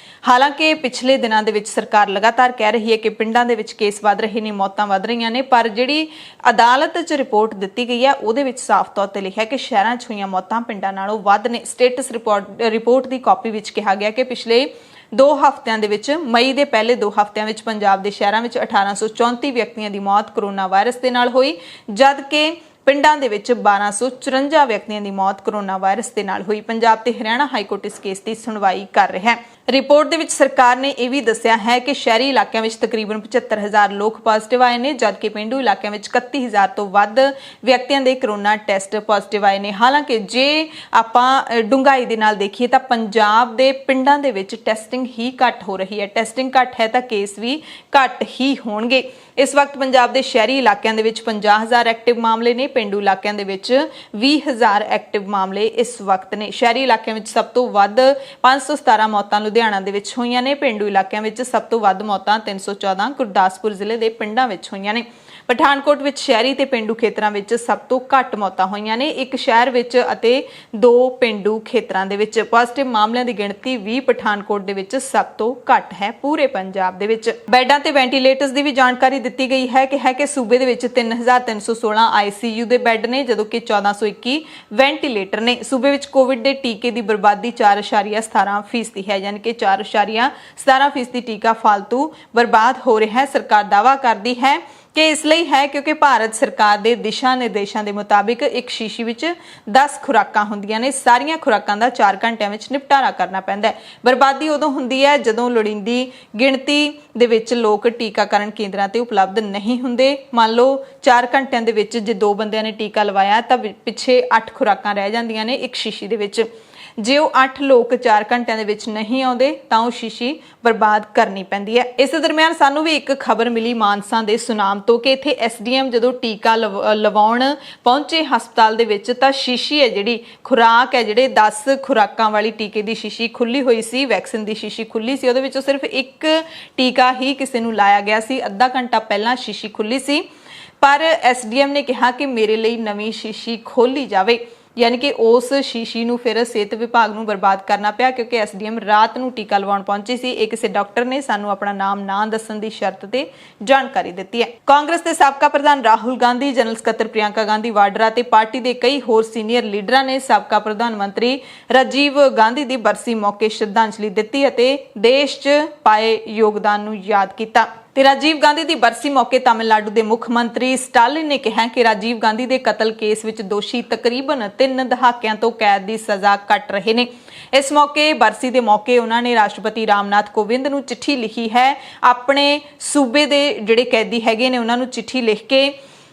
ਹਾਲਾਂਕਿ ਪਿਛਲੇ ਦਿਨਾਂ ਦੇ ਵਿੱਚ ਸਰਕਾਰ ਲਗਾਤਾਰ ਕਹਿ ਰਹੀ ਹੈ ਕਿ ਪਿੰਡਾਂ ਦੇ ਵਿੱਚ ਕੇਸ ਵੱਧ ਰਹੇ ਨੇ, ਮੌਤਾਂ ਵੱਧ ਰਹੀਆਂ ਨੇ, ਪਰ ਜਿਹੜੀ ਅਦਾਲਤ 'ਚ ਰਿਪੋਰਟ ਦਿੱਤੀ ਗਈ ਹੈ ਉਹਦੇ ਵਿੱਚ ਸਾਫ਼ ਤੌਰ ਤੇ ਲਿਖਿਆ ਕਿ ਸ਼ਹਿਰਾਂ 'ਚ ਹੋਈਆਂ ਮੌਤਾਂ ਪਿੰਡਾਂ ਨਾਲੋਂ ਵੱਧ ਨੇ। ਸਟੇਟਸ ਰਿਪੋਰਟ ਦੀ ਕਾਪੀ ਵਿੱਚ ਕਿਹਾ ਗਿਆ ਕਿ ਪਿਛਲੇ 2 ਹਫ਼ਤਿਆਂ ਦੇ ਵਿੱਚ ਮਈ ਦੇ ਪਹਿਲੇ 2 ਹਫ਼ਤਿਆਂ ਵਿੱਚ ਪੰਜਾਬ ਦੇ ਸ਼ਹਿਰਾਂ ਵਿੱਚ 1834 ਵਿਅਕਤੀਆਂ ਦੀ ਮੌਤ ਕੋਰੋਨਾ ਵਾਇਰਸ ਦੇ ਨਾਲ ਹੋਈ, ਜਦਕਿ ਪਿੰਡਾਂ ਦੇ ਵਿੱਚ 1254 ਵਿਅਕਤੀਆਂ ਦੀ ਮੌਤ ਕੋਰੋਨਾ ਵਾਇਰਸ ਦੇ ਨਾਲ ਹੋਈ। ਪੰਜਾਬ ਤੇ ਹਰਿਆਣਾ ਹਾਈ ਕੋਰਟ ਇਸ ਕੇਸ ਦੀ ਸੁਣਵਾਈ ਕਰ ਰਿਹਾ ਹੈ। ਰਿਪੋਰਟ ਦੇ ਵਿੱਚ ਸਰਕਾਰ ਨੇ ਇਹ ਵੀ ਦੱਸਿਆ ਹੈ ਕਿ ਸ਼ਹਿਰੀ ਇਲਾਕਿਆਂ ਵਿੱਚ ਤਕਰੀਬਨ 75,000 ਲੋਕ ਪੋਜ਼ਿਟਿਵ ਆਏ ਨੇ, ਜਦਕਿ ਪੇਂਡੂ ਇਲਾਕਿਆਂ ਵਿੱਚ 31,000 ਤੋਂ ਵੱਧ ਵਿਅਕਤੀਆਂ ਦੇ ਕੋਰੋਨਾ ਟੈਸਟ ਪੋਜ਼ਿਟਿਵ ਆਏ ਨੇ। ਹਾਲਾਂਕਿ ਜੇ ਆਪਾਂ ਡੂੰਘਾਈ ਦੇ ਨਾਲ ਦੇਖੀਏ ਤਾਂ ਪੰਜਾਬ ਦੇ ਪਿੰਡਾਂ ਦੇ ਵਿੱਚ ਟੈਸਟਿੰਗ ਹੀ ਘੱਟ ਹੋ ਰਹੀ ਹੈ। ਟੈਸਟਿੰਗ ਘੱਟ ਹੈ ਤਾਂ ਕੇਸ ਵੀ ਘੱਟ ਹੀ ਹੋਣਗੇ। ਇਸ ਵਕਤ ਪੰਜਾਬ ਦੇ ਸ਼ਹਿਰੀ ਇਲਾਕਿਆਂ ਦੇ ਵਿੱਚ 50,000 ਐਕਟਿਵ ਮਾਮਲੇ ਨੇ, ਪੇਂਡੂ ਇਲਾਕਿਆਂ ਦੇ ਵਿੱਚ 20,000 ਐਕਟਿਵ ਮਾਮਲੇ ਇਸ ਵਕਤ ਨੇ। ਸ਼ਹਿਰੀ ਇਲਾਕਿਆਂ ਵਿੱਚ ਸਭ ਤੋਂ ਵੱਧ 517 ਮੌਤਾਂ ਲੁਧਿਆਣਾ ਦੇ ਵਿੱਚ ਹੋਈਆਂ ਨੇ। ਪੇਂਡੂ ਇਲਾਕਿਆਂ ਵਿੱਚ ਸਭ ਤੋਂ ਵੱਧ ਮੌਤਾਂ 314 ਗੁਰਦਾਸਪੁਰ ਜ਼ਿਲ੍ਹੇ ਦੇ ਪਿੰਡਾਂ ਵਿੱਚ ਹੋਈਆਂ ਨੇ। ਪਠਾਨਕੋਟ ਵਿੱਚ ਸ਼ਹਿਰੀ ਤੇ ਪੇਂਡੂ ਖੇਤਰਾਂ ਵਿੱਚ ਸਭ ਤੋਂ ਘੱਟ ਮੌਤਾਂ ਹੋਈਆਂ ਨੇ, 1 ਸ਼ਹਿਰ ਵਿੱਚ ਅਤੇ 2 ਪੇਂਡੂ ਖੇਤਰਾਂ ਦੇ ਵਿੱਚ। ਪੋਜ਼ਿਟਿਵ ਮਾਮਲਿਆਂ ਦੀ ਗਿਣਤੀ ਵੀ ਪਠਾਨਕੋਟ ਦੇ ਵਿੱਚ ਸਭ ਤੋਂ ਘੱਟ ਹੈ ਪੂਰੇ ਪੰਜਾਬ ਦੇ ਵਿੱਚ। ਬੈੱਡਾਂ ਤੇ ਵੈਂਟੀਲੇਟਰਸ ਦੀ ਵੀ ਜਾਣਕਾਰੀ ਦਿੱਤੀ ਗਈ ਹੈ ਕਿ ਸੂਬੇ ਦੇ ਵਿੱਚ 3,316 ICU ਦੇ ਬੈੱਡ ਨੇ, ਜਦੋਂ ਕਿ 1,421 ਵੈਂਟੀਲੇਟਰ ਨੇ। ਸੂਬੇ ਵਿੱਚ ਕੋਵਿਡ ਦੇ ਟੀਕੇ ਦੀ ਬਰਬਾਦੀ 4.17% ਹੈ, ਯਾਨੀ ਕਿ 4.17% ਟੀਕਾ ਫਾਲਤੂ ਬਰਬਾਦ ਹੋ ਰਿਹਾ ਹੈ। ਸਰਕਾਰ ਦਾਅਵਾ ਕਰਦੀ ਹੈ ਕਿ ਇਸ ਲਈ ਹੈ ਕਿਉਂਕਿ ਭਾਰਤ ਸਰਕਾਰ ਦੇ ਦਿਸ਼ਾ ਨਿਰਦੇਸ਼ਾਂ ਦੇ ਮੁਤਾਬਿਕ ਇੱਕ ਸ਼ੀਸ਼ੀ ਵਿੱਚ 10 ਖੁਰਾਕਾਂ ਹੁੰਦੀਆਂ ਨੇ। ਸਾਰੀਆਂ ਖੁਰਾਕਾਂ ਦਾ 4 ਘੰਟਿਆਂ ਵਿੱਚ ਨਿਪਟਾਰਾ ਕਰਨਾ ਪੈਂਦਾ ਹੈ। ਬਰਬਾਦੀ ਉਦੋਂ ਹੁੰਦੀ ਹੈ ਜਦੋਂ ਲੋੜੀਂਦੀ ਗਿਣਤੀ ਦੇ ਵਿੱਚ ਲੋਕ ਟੀਕਾਕਰਨ ਕੇਂਦਰਾਂ ਤੇ ਉਪਲਬਧ ਨਹੀਂ ਹੁੰਦੇ। ਮੰਨ ਲਓ 4 ਘੰਟਿਆਂ ਦੇ ਵਿੱਚ ਜੇ 2 ਬੰਦਿਆਂ ਨੇ ਟੀਕਾ ਲਵਾਇਆ ਤਾਂ ਪਿੱਛੇ 8 ਖੁਰਾਕਾਂ ਰਹਿ ਜਾਂਦੀਆਂ ਨੇ ਇੱਕ ਸ਼ੀਸ਼ੀ ਦੇ ਵਿੱਚ। ਜੇ ਉਹ 8 ਲੋਕ 4 ਘੰਟਿਆਂ ਦੇ ਵਿੱਚ ਨਹੀਂ ਆਉਂਦੇ ਤਾਂ ਉਹ ਸ਼ੀਸ਼ੀ ਬਰਬਾਦ ਕਰਨੀ ਪੈਂਦੀ ਹੈ। ਇਸ ਦਰਮਿਆਨ ਸਾਨੂੰ ਵੀ ਇੱਕ ਖਬਰ ਮਿਲੀ ਮਾਨਸਾ ਦੇ ਸੁਨਾਮ ਤੋਂ ਕਿ ਇੱਥੇ ਐਸਡੀਐਮ ਜਦੋਂ ਟੀਕਾ ਲਵਾਉਣ ਪਹੁੰਚੇ ਹਸਪਤਾਲ ਦੇ ਵਿੱਚ ਤਾਂ ਸ਼ੀਸ਼ੀ ਹੈ ਜਿਹੜੀ ਖੁਰਾਕ ਹੈ, ਜਿਹੜੇ 10 ਖੁਰਾਕਾਂ ਵਾਲੀ ਟੀਕੇ ਦੀ ਸ਼ੀਸ਼ੀ ਖੁੱਲੀ ਹੋਈ ਸੀ, ਵੈਕਸੀਨ ਦੀ ਸ਼ੀਸ਼ੀ ਖੁੱਲੀ ਸੀ, ਉਹਦੇ ਵਿੱਚੋਂ ਸਿਰਫ ਇੱਕ ਟੀਕਾ ਹੀ ਕਿਸੇ ਨੂੰ ਲਾਇਆ ਗਿਆ ਸੀ। ਅੱਧਾ ਘੰਟਾ ਪਹਿਲਾਂ ਸ਼ੀਸ਼ੀ ਖੁੱਲੀ ਸੀ, ਪਰ ਐਸਡੀਐਮ ਨੇ ਕਿਹਾ ਕਿ ਮੇਰੇ ਲਈ ਨਵੀਂ ਸ਼ੀਸ਼ੀ ਖੋਲੀ ਜਾਵੇ, यानी कि उस शीशी ਨੂੰ फिर सेहत विभाग ਨੂੰ बर्बाद करना पिया क्योंकि एसडीएम रात ਨੂੰ टीका लवाउण पहुंची सी। एक किसी डॉक्टर ने सानू अपना नाम ना दस्सण दी शर्त ते जानकारी दित्ती है। कांग्रेस के साबका प्रधान राहुल गांधी, जनरल सकत्तर प्रियंका गांधी वाड्रा ते पार्टी के कई होर सीनियर लीडरां ने साबका प्रधानमंत्री राजीव गांधी की बरसी मौके श्रद्धांजलि दित्ती अते देश 'च पाए योगदान नूं याद कीता। राजीव गांधी की बरसी मौके तमिलनाडु के मुख मंत्री स्टालिन ने कहा कि राजीव गांधी के कतल केस विच दोषी तकरीबन 3 दहाकियां तो कैद की सज़ा कट रहे ने। इस मौके बरसी के मौके उन्होंने राष्ट्रपति रामनाथ कोविंद नूं चिट्ठी लिखी है। अपने सूबे के जिहड़े कैदी हैगे ने उन्होंने चिट्ठी लिख के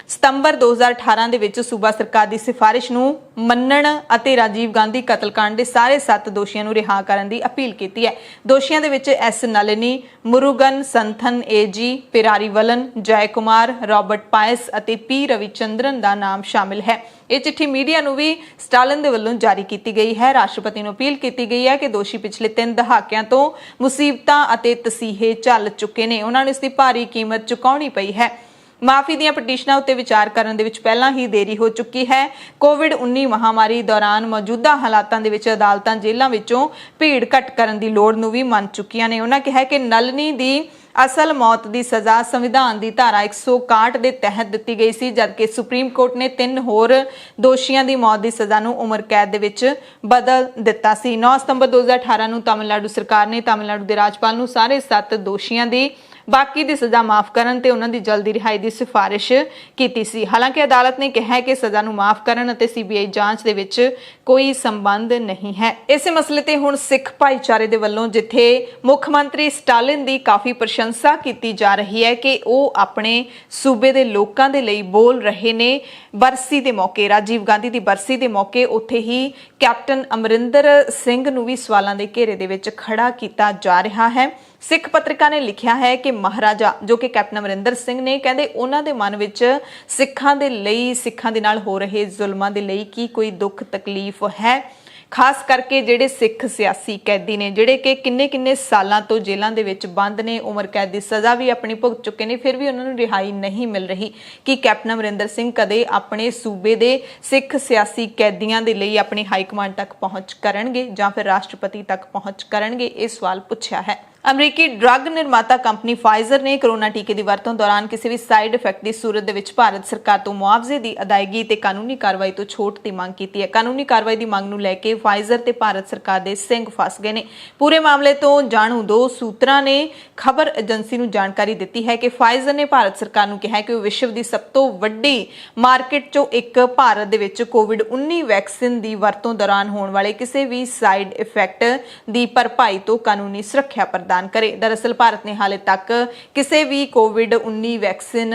सितंबर 2018 ਦੇ ਵਿੱਚ ਸੂਬਾ ਸਰਕਾਰ ਦੀ ਸਿਫਾਰਿਸ਼ ਨੂੰ ਮੰਨਣ ਅਤੇ ਰਾਜੀਵ ਗਾਂਧੀ ਕਤਲकांड ਦੇ ਸਾਰੇ 7 ਦੋਸ਼ੀਆਂ ਨੂੰ ਰਿਹਾ ਕਰਨ ਦੀ ਅਪੀਲ ਕੀਤੀ ਹੈ। ਦੋਸ਼ੀਆਂ ਦੇ ਵਿੱਚ ਐਸ ਨਲਿਨੀ, ਮੁਰੂਗਨ ਸੰਥਨ, ਏਜੀ ਪਿਰਾਰੀਵਲਨ, ਜੈ ਕੁਮਾਰ, ਰਾਬਰਟ ਪਾਇਸ ਅਤੇ ਪੀ ਰਵਿਚੰਦਰਨ ਦਾ ਨਾਮ ਸ਼ਾਮਿਲ ਹੈ। ਇਹ ਚਿੱਠੀ ਮੀਡੀਆ ਨੂੰ ਵੀ ਸਟਾਲਿਨ ਦੇ ਵੱਲੋਂ ਜਾਰੀ ਕੀਤੀ ਗਈ ਹੈ। ਰਾਸ਼ਟਰਪਤੀ ਨੂੰ ਅਪੀਲ ਕੀਤੀ ਗਈ ਹੈ ਕਿ ਦੋਸ਼ੀ ਪਿਛਲੇ 3 ਦਹਾਕਿਆਂ ਤੋਂ ਮੁਸੀਬਤਾਂ ਅਤੇ ਤਸੀਹੇ ਝੱਲ ਚੁੱਕੇ ਨੇ, ਉਹਨਾਂ ਨੂੰ ਇਸ ਦੀ ਭਾਰੀ ਕੀਮਤ ਚੁਕਾਉਣੀ ਪਈ ਹੈ। माफी ਦੀਆਂ ਪਟੀਸ਼ਨਾਂ ਉੱਤੇ ਵਿਚਾਰ ਕਰਨ ਦੇ ਵਿੱਚ ਪਹਿਲਾਂ ਹੀ ਦੇਰੀ ਹੋ ਚੁੱਕੀ ਹੈ। ਕੋਵਿਡ-19 ਮਹਾਮਾਰੀ ਦੌਰਾਨ ਮੌਜੂਦਾ ਹਾਲਾਤਾਂ ਦੇ ਵਿੱਚ ਅਦਾਲਤਾਂ ਜੇਲ੍ਹਾਂ ਵਿੱਚੋਂ ਭੀੜ ਘੱਟ ਕਰਨ ਦੀ ਲੋੜ ਨੂੰ ਵੀ ਮੰਨ ਚੁੱਕੀਆਂ ਨੇ। ਉਹਨਾਂ ਕਿਹਾ ਕਿ ਨਲਿਨੀ ਦੀ ਅਸਲ ਮੌਤ ਦੀ ਸਜ਼ਾ ਸੰਵਿਧਾਨ ਦੀ ਧਾਰਾ 161 ਦੇ ਤਹਿਤ ਦਿੱਤੀ ਗਈ ਸੀ, ਜਦਕਿ ਸੁਪਰੀਮ ਕੋਰਟ ਨੇ 3 ਹੋਰ ਦੋਸ਼ੀਆਂ ਦੀ ਮੌਤ ਦੀ ਸਜ਼ਾ ਨੂੰ ਉਮਰ ਕੈਦ ਦੇ ਵਿੱਚ ਬਦਲ ਦਿੱਤਾ ਸੀ। 9 ਸਤੰਬਰ 2018 ਨੂੰ ਤਮਿਲਨਾਡੂ ਸਰਕਾਰ ਨੇ ਤਮਿਲਨਾਡੂ ਦੇ ਰਾਜਪਾਲ ਨੂੰ ਸਾਰੇ 7 ਦੋਸ਼ੀਆਂ ਦੀ ਬਾਕੀ ਦੀ ਸਜ਼ਾ ਮਾਫ ਕਰਨ ਤੇ ਉਹਨਾਂ ਦੀ ਜਲਦੀ ਰਿਹਾਈ ਦੀ ਸਿਫਾਰਿਸ਼ ਕੀਤੀ ਸੀ। ਹਾਲਾਂਕਿ ਅਦਾਲਤ ਨੇ ਕਿਹਾ ਕਿ ਸਜ਼ਾ ਨੂੰ ਮਾਫ ਕਰਨ ਅਤੇ ਸੀਬੀਆਈ ਜਾਂਚ ਦੇ ਵਿੱਚ ਕੋਈ ਸੰਬੰਧ ਨਹੀਂ ਹੈ। ਇਸੇ ਮਸਲੇ ਤੇ ਹੁਣ ਸਿੱਖ ਭਾਈਚਾਰੇ ਦੇ ਵੱਲੋਂ ਜਿੱਥੇ ਮੁੱਖ ਮੰਤਰੀ ਸਟਾਲਿਨ ਦੀ ਕਾਫੀ ਪ੍ਰਸ਼ੰਸਾ ਕੀਤੀ ਜਾ ਰਹੀ ਹੈ ਕਿ ਉਹ ਆਪਣੇ ਸੂਬੇ ਦੇ ਲੋਕਾਂ ਦੇ ਲਈ ਬੋਲ ਰਹੇ ਨੇ ਬਰਸੀ ਦੇ ਮੌਕੇ, ਰਾਜੀਵ ਗਾਂਧੀ ਦੀ ਬਰਸੀ ਦੇ ਮੌਕੇ, ਉੱਥੇ ਹੀ ਕੈਪਟਨ ਅਮਰਿੰਦਰ ਸਿੰਘ ਨੂੰ ਵੀ ਸਵਾਲਾਂ ਦੇ ਘੇਰੇ ਦੇ ਵਿੱਚ ਖੜਾ ਕੀਤਾ ਜਾ ਰਿਹਾ ਹੈ। ਸਿੱਖ ਪੱਤਰਿਕਾ ਨੇ ਲਿਖਿਆ ਹੈ ਕਿ ਮਹਾਰਾਜਾ ਜੋ ਕਿ ਕੈਪਟਨ ਅਮਰਿੰਦਰ ਸਿੰਘ ਨੇ, ਕਹਿੰਦੇ ਉਹਨਾਂ ਦੇ ਮਨ ਵਿੱਚ ਸਿੱਖਾਂ ਦੇ ਲਈ, ਸਿੱਖਾਂ ਦੇ ਨਾਲ ਹੋ ਰਹੇ ਜ਼ੁਲਮਾਂ ਦੇ ਲਈ ਕੀ ਕੋਈ ਦੁੱਖ ਤਕਲੀਫ ਹੈ। ਖਾਸ ਕਰਕੇ ਜਿਹੜੇ ਸਿੱਖ ਸਿਆਸੀ ਕੈਦੀ ਨੇ ਜਿਹੜੇ ਕਿ ਕਿੰਨੇ ਸਾਲਾਂ ਤੋਂ ਜੇਲ੍ਹਾਂ ਦੇ ਵਿੱਚ ਬੰਦ ਨੇ, ਉਮਰ ਕੈਦ ਦੀ ਸਜ਼ਾ ਵੀ ਆਪਣੀ ਭੁਗਤ ਚੁੱਕੇ ਨੇ, ਫਿਰ ਵੀ ਉਹਨਾਂ ਨੂੰ ਰਿਹਾਈ ਨਹੀਂ ਮਿਲ ਰਹੀ। ਕਿ ਕੈਪਟਨ ਅਮਰਿੰਦਰ ਸਿੰਘ ਕਦੇ ਆਪਣੇ ਸੂਬੇ ਦੇ ਸਿੱਖ ਸਿਆਸੀ ਕੈਦੀਆਂ ਦੇ ਲਈ ਆਪਣੀ ਹਾਈ ਕਮਾਂਡ ਤੱਕ ਪਹੁੰਚ ਕਰਨਗੇ ਜਾਂ ਫਿਰ ਰਾਸ਼ਟਰਪਤੀ ਤੱਕ ਪਹੁੰਚ ਕਰਨਗੇ, ਇਹ ਸਵਾਲ ਪੁੱਛਿਆ ਹੈ। ਅਮਰੀਕੀ ਡਰੱਗ ਨਿਰਮਾਤਾ ਕੰਪਨੀ ਫਾਈਜ਼ਰ ਨੇ ਕੋਰੋਨਾ ਟੀਕੇ ਦੀ ਵਰਤੋਂ ਦੌਰਾਨ ਕਿਸੇ ਵੀ ਸਾਈਡ ਇਫੈਕਟ ਦੀ ਸੂਰਤ ਦੇ ਵਿੱਚ ਭਾਰਤ ਸਰਕਾਰ ਤੋਂ ਮੁਆਵਜ਼ੇ ਦੀ ਅਦਾਇਗੀ ਤੇ ਕਾਨੂੰਨੀ ਕਾਰਵਾਈ ਤੋਂ ਛੋਟ ਦੀ ਮੰਗ ਕੀਤੀ ਹੈ। ਕਾਨੂੰਨੀ ਕਾਰਵਾਈ ਦੀ ਮੰਗ ਨੂੰ ਲੈ ਕੇ ਫਾਈਜ਼ਰ ਤੇ ਭਾਰਤ ਸਰਕਾਰ ਦੇ ਸਿੰਘ ਫਸ ਗਏ ਨੇ। ਪੂਰੇ ਮਾਮਲੇ ਤੋਂ ਜਾਣੂ 2 ਸੂਤਰਾਂ ਨੇ ਖਬਰ ਏਜੰਸੀ ਨੂੰ ਜਾਣਕਾਰੀ ਦਿੱਤੀ ਹੈ ਕਿ ਫਾਈਜ਼ਰ ਨੇ ਭਾਰਤ ਸਰਕਾਰ ਨੂੰ ਕਿਹਾ ਕਿ ਉਹ ਵਿਸ਼ਵ ਦੀ ਸਭ ਤੋਂ ਵੱਡੀ ਮਾਰਕੀਟ ਚੋਂ ਇੱਕ ਭਾਰਤ ਦੇ ਵਿੱਚ ਕੋਵਿਡ-19 ਵੈਕਸੀਨ ਦੀ ਵਰਤੋਂ ਦੌਰਾਨ ਹੋਣ ਵਾਲੇ ਕਿਸੇ ਵੀ ਸਾਈਡ ਇਫੈਕਟ ਦੀ ਭਰਪਾਈ ਤੋਂ ਕਾਨੂੰਨੀ ਸੁਰੱਖਿਆ ਪ੍ਰਦਾਨ करे। दरअसल भारत ने हाले तक किसी भी कोविड-19 वैक्सीन